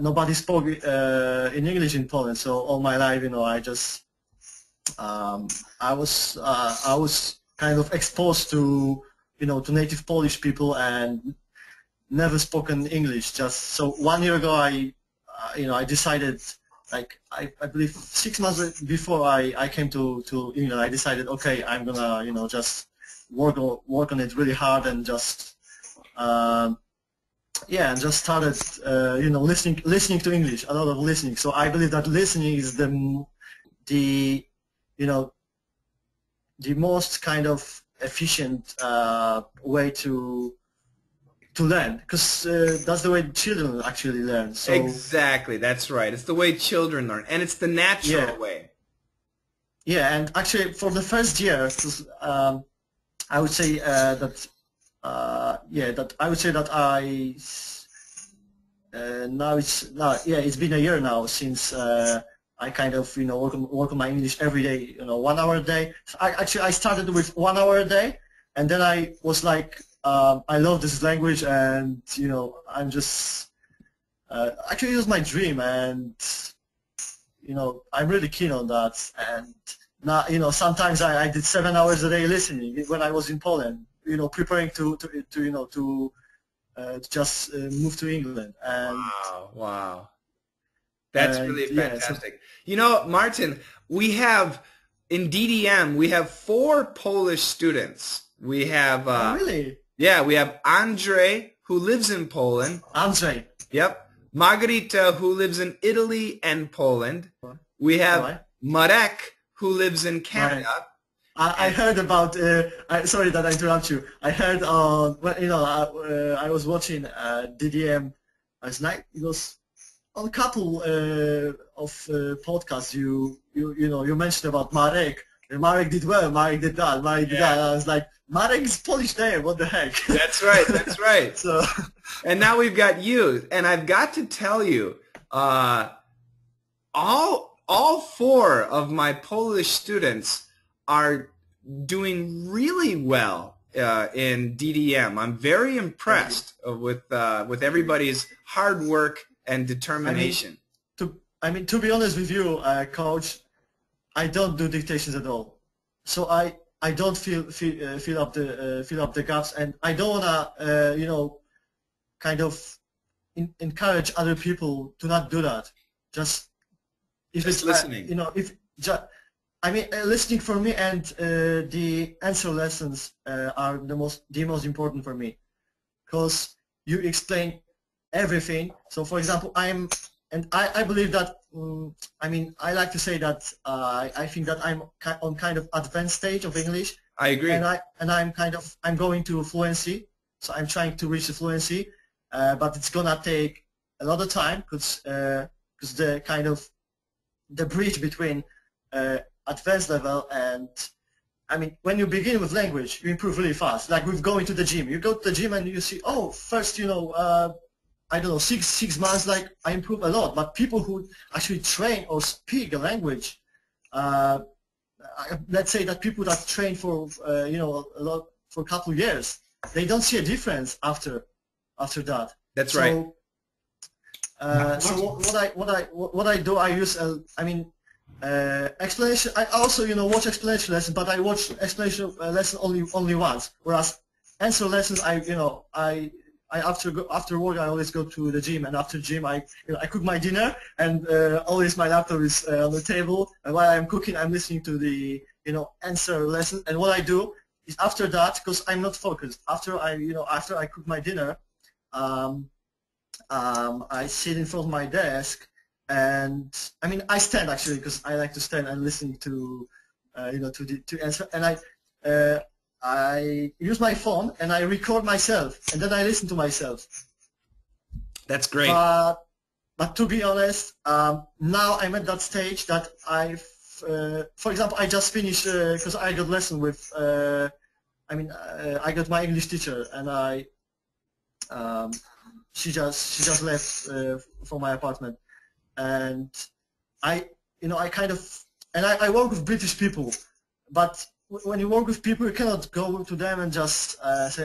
nobody spoke in English in Poland. So all my life, I just, I was kind of exposed to, to native Polish people, and never spoken English. Just so 1 year ago, I decided, like I believe 6 months before I came to England, I decided, okay, I'm gonna, just work on it really hard, and just yeah, and just started listening to English, a lot of listening. So I believe that listening is the most kind of efficient way to learn, because that's the way children actually learn. So exactly, that's right. It's the way children learn, and it's the natural way. Yeah, and actually for the first year, I would say that it's been a year now since I kind of work on my English every day, 1 hour a day. So I started with 1 hour a day, and then I was like, I love this language, and I'm just actually it was my dream, and I'm really keen on that. And now sometimes I did 7 hours a day listening when I was in Poland, preparing to just move to England. And wow, that's really fantastic. Martin, we have in DDM we have 4 Polish students. We have really? Yeah, we have Andre, who lives in Poland. Andre. Yep. Margarita, who lives in Italy and Poland. We have Marek, who lives in Canada. Right. I heard about. Sorry that I interrupt you. I heard on. I was watching DDM last night. It was on a couple of podcasts. You mentioned about Marek. Marek did well. Marek did that. Marek did that. I was like, Marek's Polish name. What the heck? That's right. That's right. So, and now we've got you. And I've got to tell you, all 4 of my Polish students are doing really well in DDM. I'm very impressed with everybody's hard work and determination. To be honest with you, Coach, I don't do dictations at all. So I don't fill up the gaps, and I don't wanna kind of encourage other people to not do that. Just if it's listening. Listening for me, and the answer lessons are the most important for me, because you explain everything. So for example, I believe that, I like to say that I think that I'm on kind of advanced stage of English. I agree. And I'm going to fluency, so I'm trying to reach the fluency, but it's gonna take a lot of time, because the bridge between advanced level and, when you begin with language, you improve really fast. Like with going to the gym, you go to the gym and you see, oh, first I don't know, six months, like I improve a lot. But people who actually train or speak a language, let's say that people that train for a couple of years, they don't see a difference after that. That's right. So what I do, I use explanation. I also watch explanation lessons, but I watch explanation lesson only once. Whereas answer lessons, I after work I always go to the gym, and after gym I cook my dinner, and always my laptop is on the table, and while I'm cooking I'm listening to the answer lesson. And what I do is after that, because I'm not focused, after I cook my dinner, I sit in front of my desk, and I stand actually, because I like to stand and listen to to answer, and I use my phone and I record myself, and then I listen to myself. That's great. But to be honest, now I'm at that stage that for example, I just finished because I got lesson with. I got my English teacher, and she just left from my apartment, and I kind of, and I work with British people, but when you work with people, you cannot go to them and just say,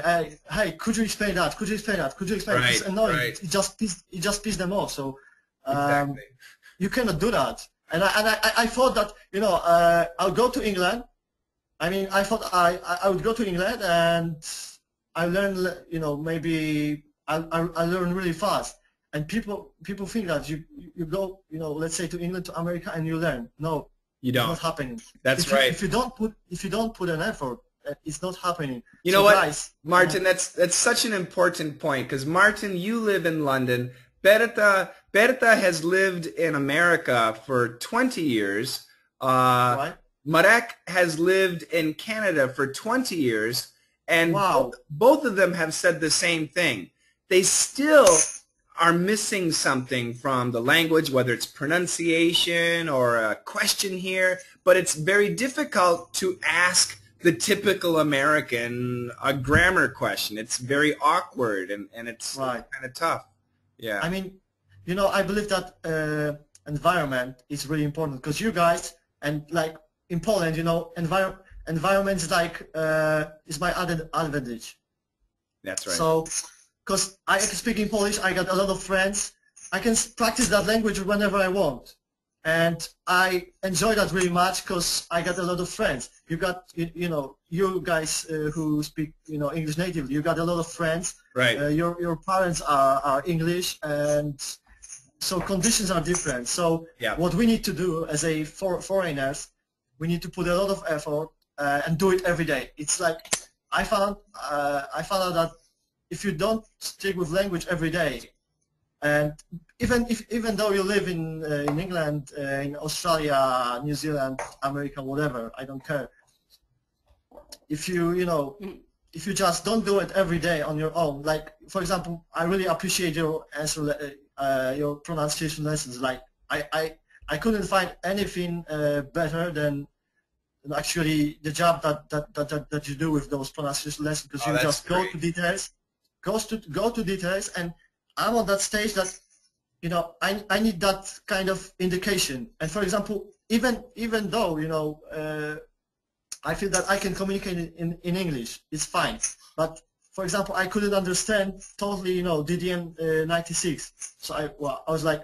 hey, could you explain that? Could you explain that? Could you explain? Right, it's annoying. Right. It just pisses them off. So exactly. You cannot do that. And I thought that I'll go to England. I thought I would go to England and I learn maybe I learn really fast. And people think that you go let's say to England, to America, and you learn. No. You don't. It's not happening. That's right. If you don't put an effort, it's not happening. You know what, guys, Martin? That's such an important point, because Martin, you live in London. Berta has lived in America for 20 years. Right. Marek has lived in Canada for 20 years, and wow. both of them have said the same thing. They still are missing something from the language, whether it's pronunciation or a question here, but it's very difficult to ask the typical American a grammar question. It's very awkward, and it's right. kind of tough. Yeah. I believe that environment is really important, because you guys, and like in Poland, environment is like is my advantage. That's right. So, because I can speak in Polish, I got a lot of friends. I can practice that language whenever I want, and I enjoy that really much because I got a lot of friends. You got, you guys who speak, English natively. You got a lot of friends. Right. Your parents are English, and so conditions are different. So yeah. What we need to do as a foreigners, we need to put a lot of effort and do it every day. It's like I found out that if you don't stick with language every day, and even though you live in England, in Australia, New Zealand, America, whatever, I don't care. If you just don't do it every day on your own, like for example, I really appreciate your your pronunciation lessons. Like I couldn't find anything better than actually the job that you do with those pronunciation lessons, because you just go to details. Go to details, and I'm on that stage that I need that kind of indication. And for example, even though I feel that I can communicate in English, it's fine. But for example, I couldn't understand totally DDM 96. So I was like,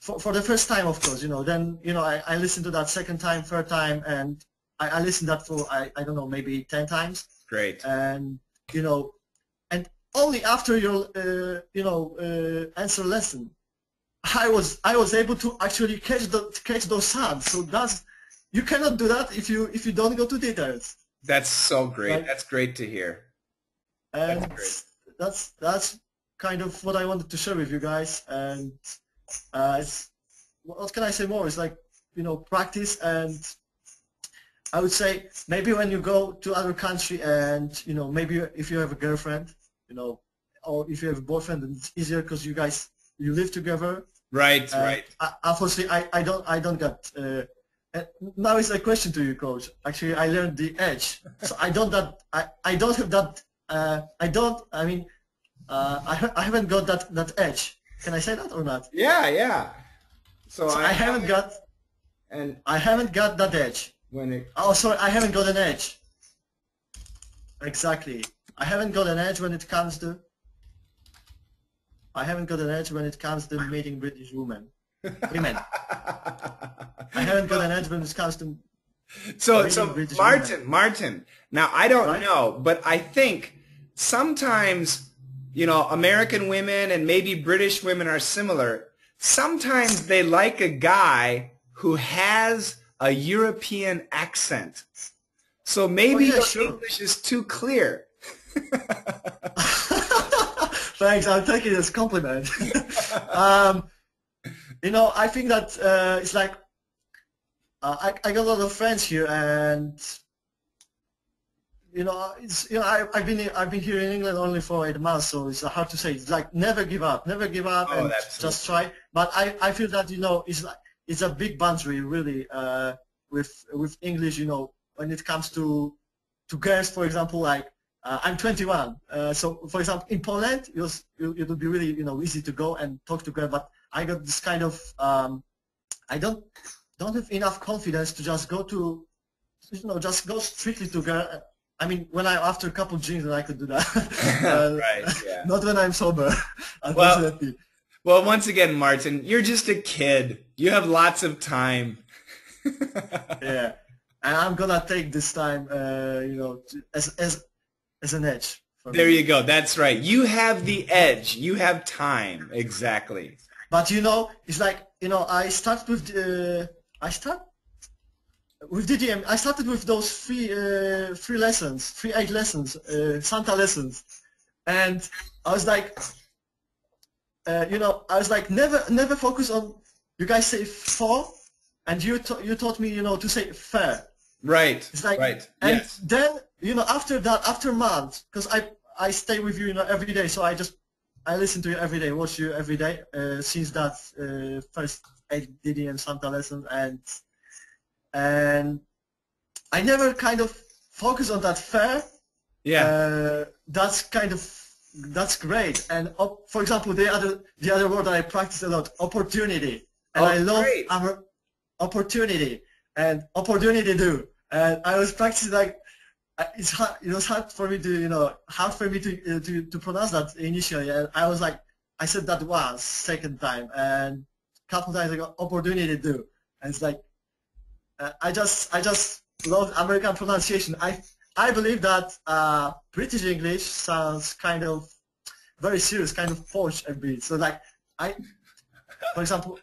for the first time, of course, then I listened to that second time, third time, and I listened that for I don't know, maybe 10 times. Great. And and only after your answer lesson, I was able to actually catch those sounds. So you cannot do that if you don't go to details. That's so great. Right? That's great to hear. And that's kind of what I wanted to share with you guys. And what can I say more? It's like practice, and I would say maybe when you go to other country, and maybe if you have a girlfriend, or if you have a boyfriend, it's easier because you live together. Right, right. Unfortunately, I don't get. Now it's a question to you, Coach. Actually, I learned the edge, so I don't have that. I haven't got that edge. Can I say that or not? Yeah, yeah. So I haven't got that edge. Sorry, I haven't got an edge. Exactly. I haven't got an edge when it comes to I haven't got an edge when it comes to meeting British women. Women. I haven't got an edge when it comes to So British Martin. Now I don't Right? know, but I think sometimes, you know, American women and maybe British women are similar. Sometimes they like a guy who has a European accent. So maybe yeah, your sure. English is too clear. Thanks, I'll take it as a compliment. You know, I think that it's like I got a lot of friends here, and you know, I've been here in England only for 8 months, so it's hard to say. It's like never give up, Oh, and that's just try. But I feel that, you know, it's a big boundary really with English. You know, when it comes to girls, for example, like I'm 21, so for example, in Poland, it would be really, you know, easy to go and talk to girls, but I got this kind of I don't have enough confidence to just go to, you know, just go strictly to girl. I mean, when after a couple of drinks, then I could do that. Right, yeah. Not when I'm sober, unfortunately. Well, once again, Martin, you're just a kid. You have lots of time. Yeah, and I'm gonna take this time, you know, as an edge. There you go. That's right. You have the edge. You have time. Exactly. But you know, it's like, you know, I started with DDM. I started with those free 8 lessons, Santa lessons, and I was like, you know, I was like, never focus on. You guys say for, and you taught me, you know, to say fair. Right. It's like, right. And Yes. then, you know, after that, after months, because I stay with you, you know, every day, so I listen to you every day, watch you every day, since that first 8 DDM Santa lessons, and I never kind of focus on that fair. Yeah. That's great. And for example, the other word that I practice a lot, opportunity, and I love great. our opportunity and opportunity do. And I was practicing like it's hard. It was hard for me to, you know, to pronounce that initially. And I was like, I said that once, second time, and a couple times I got opportunity do. And it's like, I just love American pronunciation. I believe that British English sounds kind of very serious, kind of posh a bit. So like for example,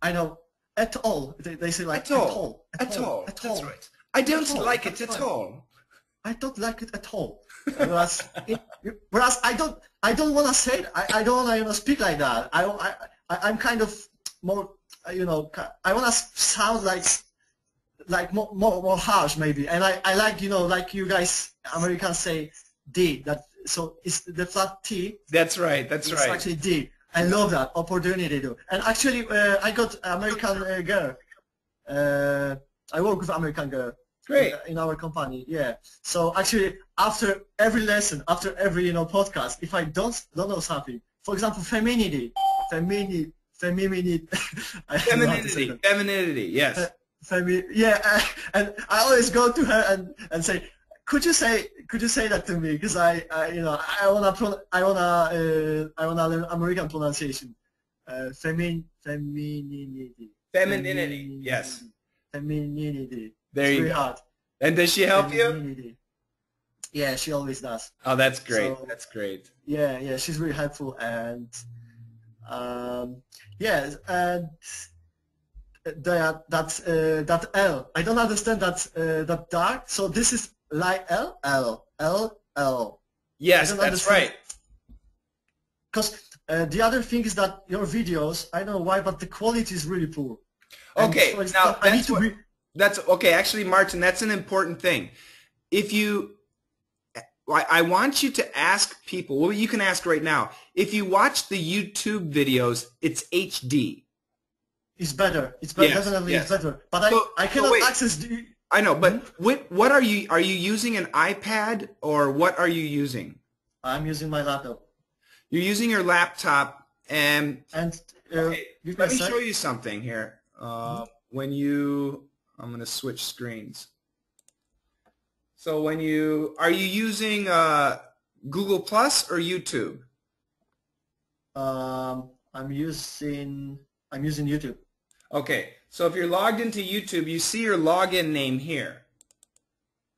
I know at all. They say like At all. That's right. I don't like it at all. I don't like it at all. Whereas I don't want to say it. I don't want to, you know, speak like that. I'm kind of more, you know, I want to sound like more harsh maybe. And I like, you know, like you guys Americans say D. So it's the flat T. That's right. That's It's right. actually D. I love that opportunity though. And actually, I got American girl. I work with American girl. Great. In our company, yeah. So actually, after every lesson, after every, you know, podcast, if I don't know something, for example, femininity. I don't know how to say that. Femininity. Yes. Yeah, and I always go to her and say, could you say that to me? Because I you know, I wanna learn American pronunciation. Femininity. Femininity. Yes. Femininity. There It's you very go. hard. And does she help you? Femininity. Yeah, she always does. Oh, that's great. So- That's great. Yeah, she's really helpful, and yeah, and that L. I don't understand that dark. So this is like L. Yes, I don't that's understand. right. Because the other thing is that your videos, I don't know why, but the quality is really poor. And Okay, for now example, I need that's to what, be. that's okay. Actually, Martin, that's an important thing. If you, I want you to ask people. Well, you can ask right now. If you watch the YouTube videos, it's HD. It's better. It's better. Yes, Definitely, yes. it's better. But I cannot wait. access the. I know, but what are you using an iPad or what are you using? I'm using my laptop. You're using your laptop, and Okay, let me show you something here. I'm going to switch screens. So are you using Google Plus or YouTube? I'm using YouTube. Okay, so if you're logged into YouTube, you see your login name here,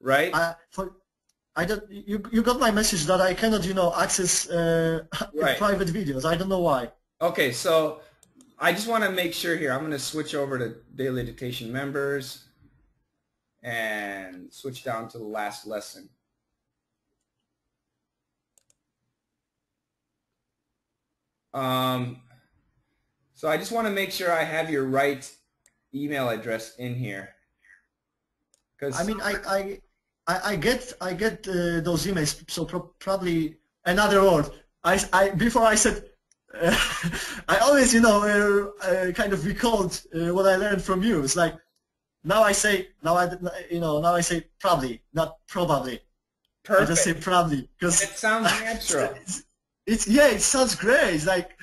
right? You got my message that I cannot, access Right. private videos. I don't know why. Okay, so I just want to make sure here. I'm going to switch over to Daily Dictation Members and switch down to the last lesson. So I just want to make sure I have your right email address in here. I mean, I get those emails. So probably another word. Before I said. I always, kind of recalled what I learned from you. It's like now I say probably, not probably. Perfect. I just say probably because it sounds natural. It sounds great. It's like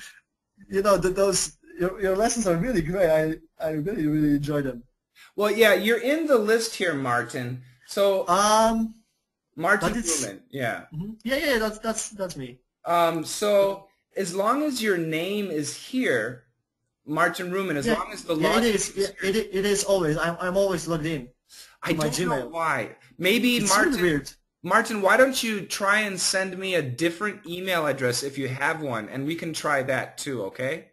your lessons are really great. I really enjoy them. Well, yeah, you're in the list here, Martin. So Martin Rumen, yeah. Mm-hmm. Yeah, that's me. So as long as your name is here, Martin Rumen, as long as the login it is always. I'm always logged in. I don't Gmail. know why. Maybe it's Martin. Really weird. Martin, why don't you try and send me a different email address if you have one, and we can try that too, okay?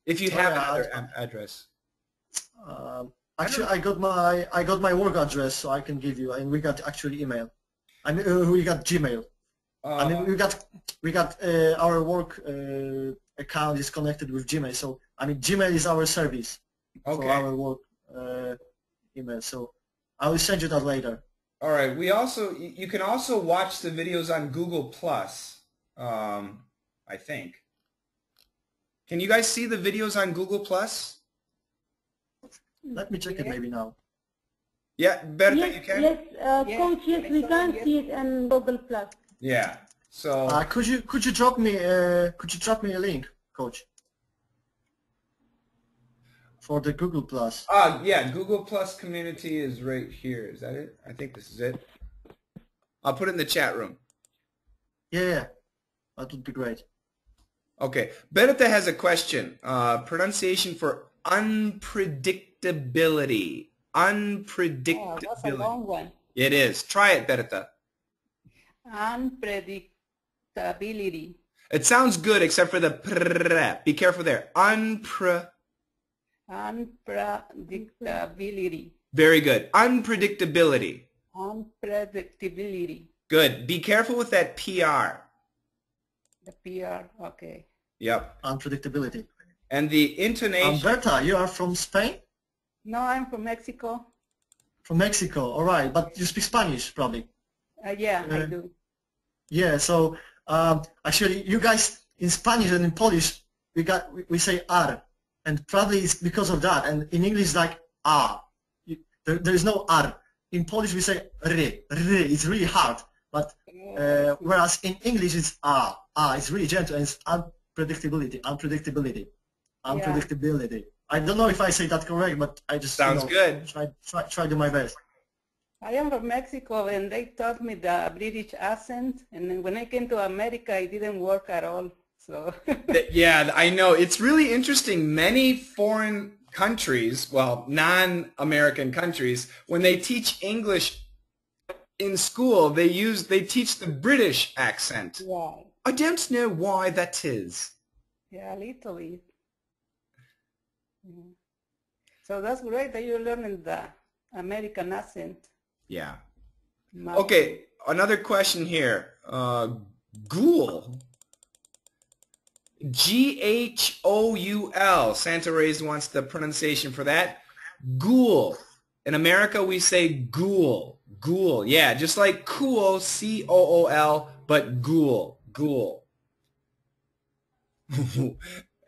If you have another address. Actually, I got my work address, so I can give you, and we got actually email. I mean, we got Gmail. I mean, we got our work account is connected with Gmail, so I mean, Gmail is our service for our work email. So I will send you that later. All right. You can also watch the videos on Google Plus. I think. Can you guys see the videos on Google Plus? Let me check it maybe now. Yeah, Berta, you can. Yes, Coach. Yes, we can see it in Google Plus. Yeah. So. Could you drop me a link, Coach? For the Google Plus. Yeah, Google Plus community is right here. Is that it? I think this is it. I'll put it in the chat room. Yeah, that would be great. Okay. Berta has a question. Pronunciation for unpredictability. Unpredictability. Oh, that's a long one. It is. Try it, Berta. Unpredictability. It sounds good except for the prrr. Be careful there. Unpredictability. Very good. Unpredictability. Unpredictability. Good. Be careful with that PR. The PR, okay. Yep. Unpredictability. And the intonation. Berta, you are from Spain? No, I'm from Mexico. From Mexico, all right. But you speak Spanish, probably. Yeah, I do. Yeah, so actually you guys in Spanish and in Polish, we say ar. And probably it's because of that. And in English, like there is no r. In Polish, we say re. It's really hard. But whereas in English, it's it's really gentle. And it's unpredictability. Yeah. I don't know if I say that correct, but I just sounds good. Try to do my best. I am from Mexico, and they taught me the British accent. And then when I came to America, it didn't work at all. So. Yeah, I know. It's really interesting. Many foreign countries, well, non-American countries, when they teach English in school, they teach the British accent. Yeah. I don't know why that is. Yeah, a little bit. So that's great that you're learning the American accent. Yeah. Okay, another question here. Ghoul. Ghoul. Santa Reyes wants the pronunciation for that. Ghoul. In America, we say ghoul. Ghoul. Yeah, just like cool, C-O-O-L, but ghoul. Ghoul.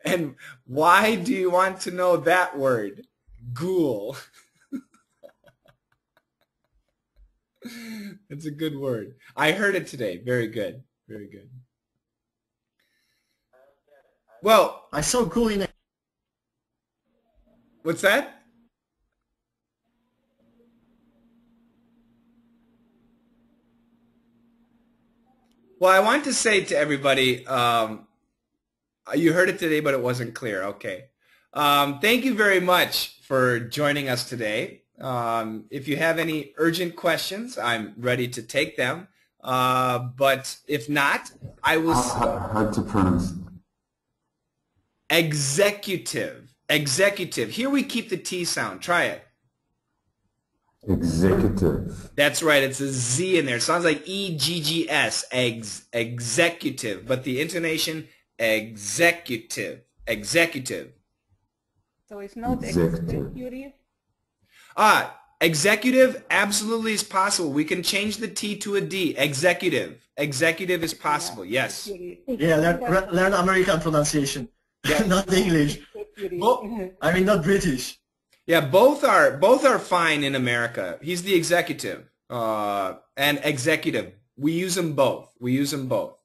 And why do you want to know that word? Ghoul. It's a good word. I heard it today. Very good. Very good. Well, I saw ghoul in. What's that? Well, I want to say to everybody, You heard it today, but it wasn't clear. Okay. Thank you very much for joining us today. If you have any urgent questions, I'm ready to take them. But if not, I will... How to pronounce? Executive. Executive. Here we keep the T sound. Try it. Executive. That's right. It's a Z in there. It sounds like E-G-G-S. Executive. But the intonation, executive. Executive. So it's not Executive. executive? Executive absolutely is possible. We can change the T to a D. Executive. Executive is possible. Yes. Yeah, learn American pronunciation, not English. I mean, not British. Yeah, both are fine in America. He's the executive and executive. We use them both. We use them both.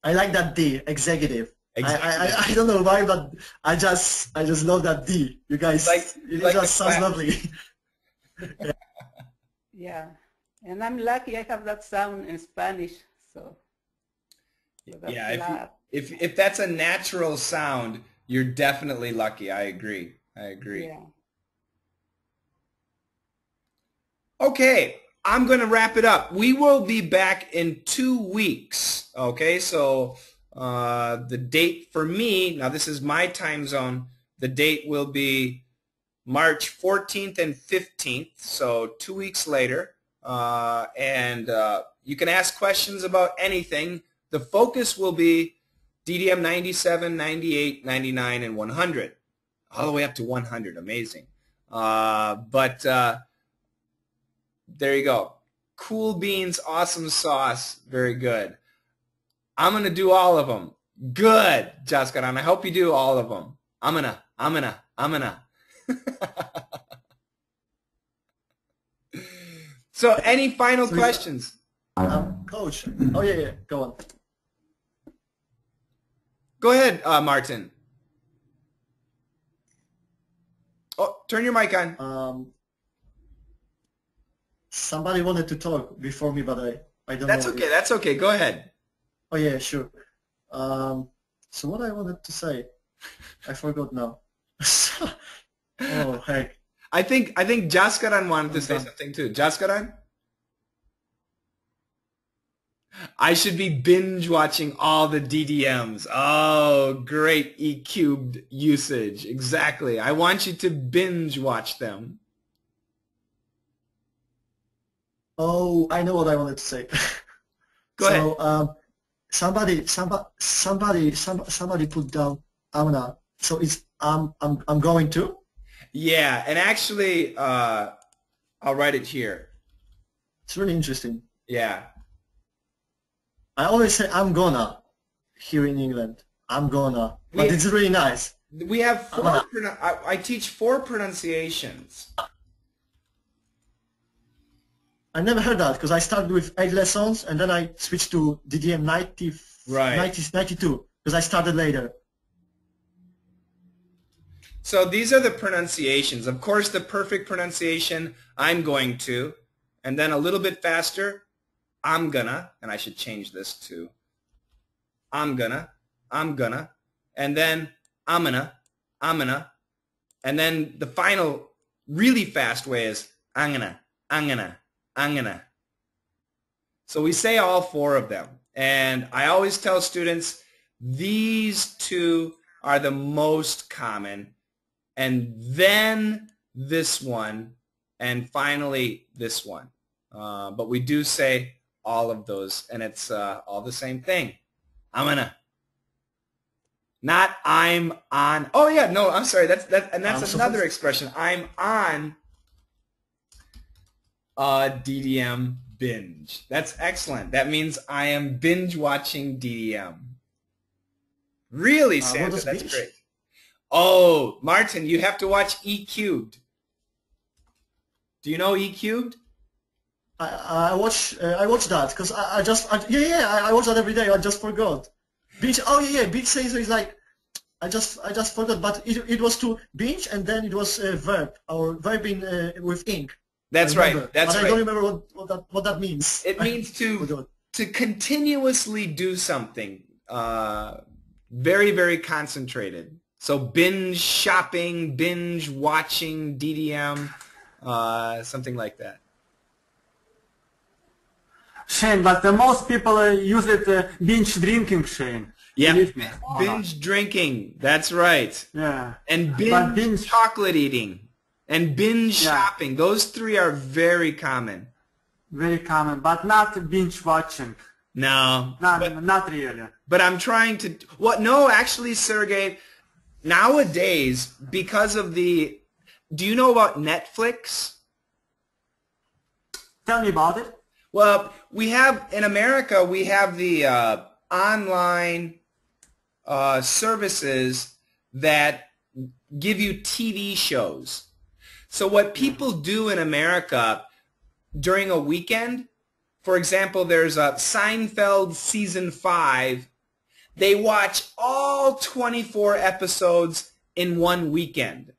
I like that D, executive. I don't know why, but I just love that D. You guys, it just sounds lovely. Yeah, and I'm lucky I have that sound in Spanish. So yeah, if that's a natural sound, you're definitely lucky. I agree. I agree. Yeah. Okay, I'm going to wrap it up. We will be back in 2 weeks. Okay, so the date for me, now this is my time zone, the date will be March 14th and 15th, so 2 weeks later. And you can ask questions about anything. The focus will be DDM 97, 98, 99, and 100. All the way up to 100. Amazing. But there you go. Cool beans, awesome sauce. Very good. I'm going to do all of them. Good, Jessica. And I hope you do all of them. I'm gonna. So any final questions? Coach. Oh, yeah. Go on. Go ahead, Martin. Oh, turn your mic on. Somebody wanted to talk before me, but I don't know. That's okay. That's okay. Go ahead. Oh, yeah, sure. So what I wanted to say, I forgot now. Oh, heck. I think Jaskaran wanted to say something too. Jaskaran? I should be binge watching all the DDMs. Oh, great E-cubed usage. Exactly. I want you to binge watch them. Oh, I know what I wanted to say. Go ahead. Somebody put down Amna. So it's I'm going to. Yeah, and actually, I'll write it here. It's really interesting. Yeah. I always say I'm gonna here in England. I'm gonna, but it's really nice. We have four. I teach 4 pronunciations. I never heard that because I started with 8 lessons and then I switched to DDM 92 because I started later. So these are the pronunciations. Of course, the perfect pronunciation, I'm going to, and then a little bit faster, I'm gonna, and I should change this to I'm gonna, and then I'm gonna, and then the final really fast way is I'm gonna. So we say all 4 of them, and I always tell students these 2 are the most common, and then this one, and finally this one. But we do say all of those, and it's all the same thing. I'm gonna. Not I'm on. Oh yeah, no, I'm sorry. That's another expression. I'm on DDM binge. That's excellent. That means I am binge watching DDM. Really, Santa, that's great. Oh, Martin, you have to watch E-cubed. Do you know E-cubed? I watch that because I watch that every day. I just forgot. Binge. Oh yeah. Binge says is like I just forgot, but it was to binge and then it was a verb or verb in with ink. That's right. That's right. I don't remember what that means. It means to continuously do something. Very, very concentrated. So binge shopping, binge watching, DDM, something like that. Shane, but the most people use it binge drinking, Shane. Yeah, Believe me. binge drinking. That's right. Yeah. And But binge chocolate eating. And binge shopping. Those three are very common. Very common, but not binge watching. No. Not really. But I'm trying to... What? No, actually, Sergey, nowadays, because of the... Do you know about Netflix? Tell me about it. Well, we have... In America, we have the online services that give you TV shows. So what people do in America during a weekend, for example, there's a Seinfeld season 5. They watch all 24 episodes in one weekend.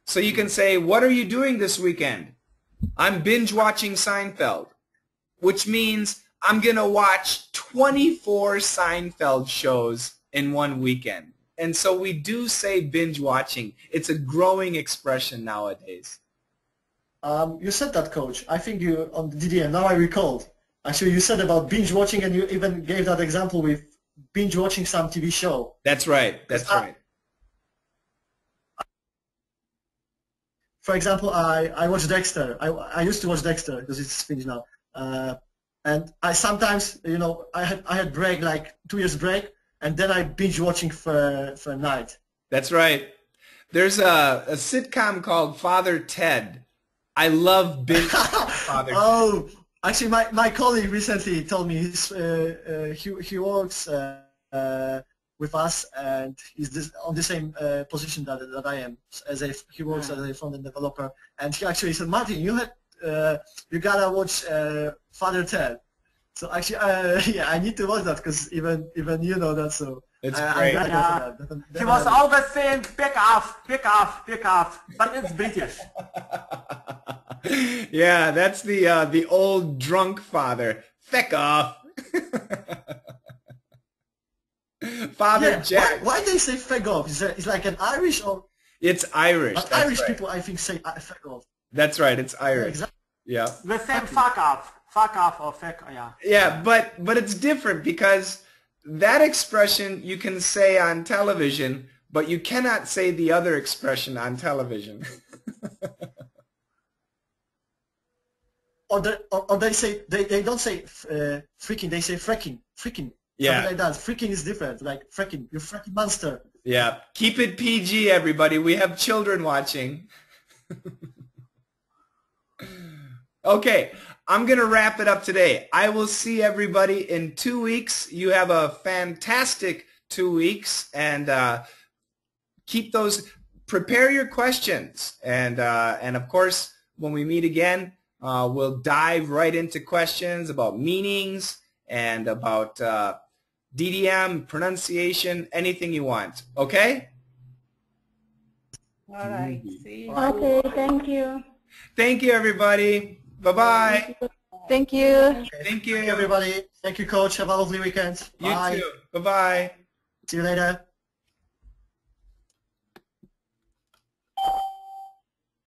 So you can say, what are you doing this weekend? I'm binge watching Seinfeld, which means I'm going to watch 24 Seinfeld shows in one weekend. And so we do say binge watching. It's a growing expression nowadays. You said that, Coach. I think you, on the DDM, now I recalled. Actually, you said about binge watching, and you even gave that example with binge watching some TV show. That's right. That's right. For example, I watch Dexter. I used to watch Dexter because it's finished now. And I sometimes, you know, I had break, like 2 years break, and then I binge watching for a night. That's right. There's a sitcom called Father Ted. I love binge Father Ted. Oh, actually, my colleague recently told me he works with us, and he's on the same position that I am. He works as a front-end developer, and he actually said, Martin, you gotta watch Father Ted. So actually, yeah, I need to watch that because even you know that. So it's great. He was always saying, pick off, pick off, pick off, but it's British. Yeah, that's the old drunk father. Feck off. Father Jack. Why they say feck off? Is like an Irish or? It's Irish. But Irish people, I think, say feck off. That's right. It's Irish. Yeah, exactly. Yeah. The same fuck off or feck. Yeah. Yeah, but it's different because that expression you can say on television, but you cannot say the other expression on television. Or they say they don't say freaking, they say fracking. Yeah. Something like that. Freaking is different. Like fracking, you fracking monster. Yeah. Keep it PG, everybody. We have children watching. Okay, I'm going to wrap it up today. I will see everybody in 2 weeks. You have a fantastic 2 weeks, and prepare your questions. And of course, when we meet again, we'll dive right into questions about meanings and about DDM, pronunciation, anything you want. Okay? All right. See you. Okay, thank you. Thank you, everybody. Bye-bye. Thank you. Thank you. Thank you, everybody. Thank you, Coach. Have a lovely weekend. You Bye. too. Bye-bye. See you later.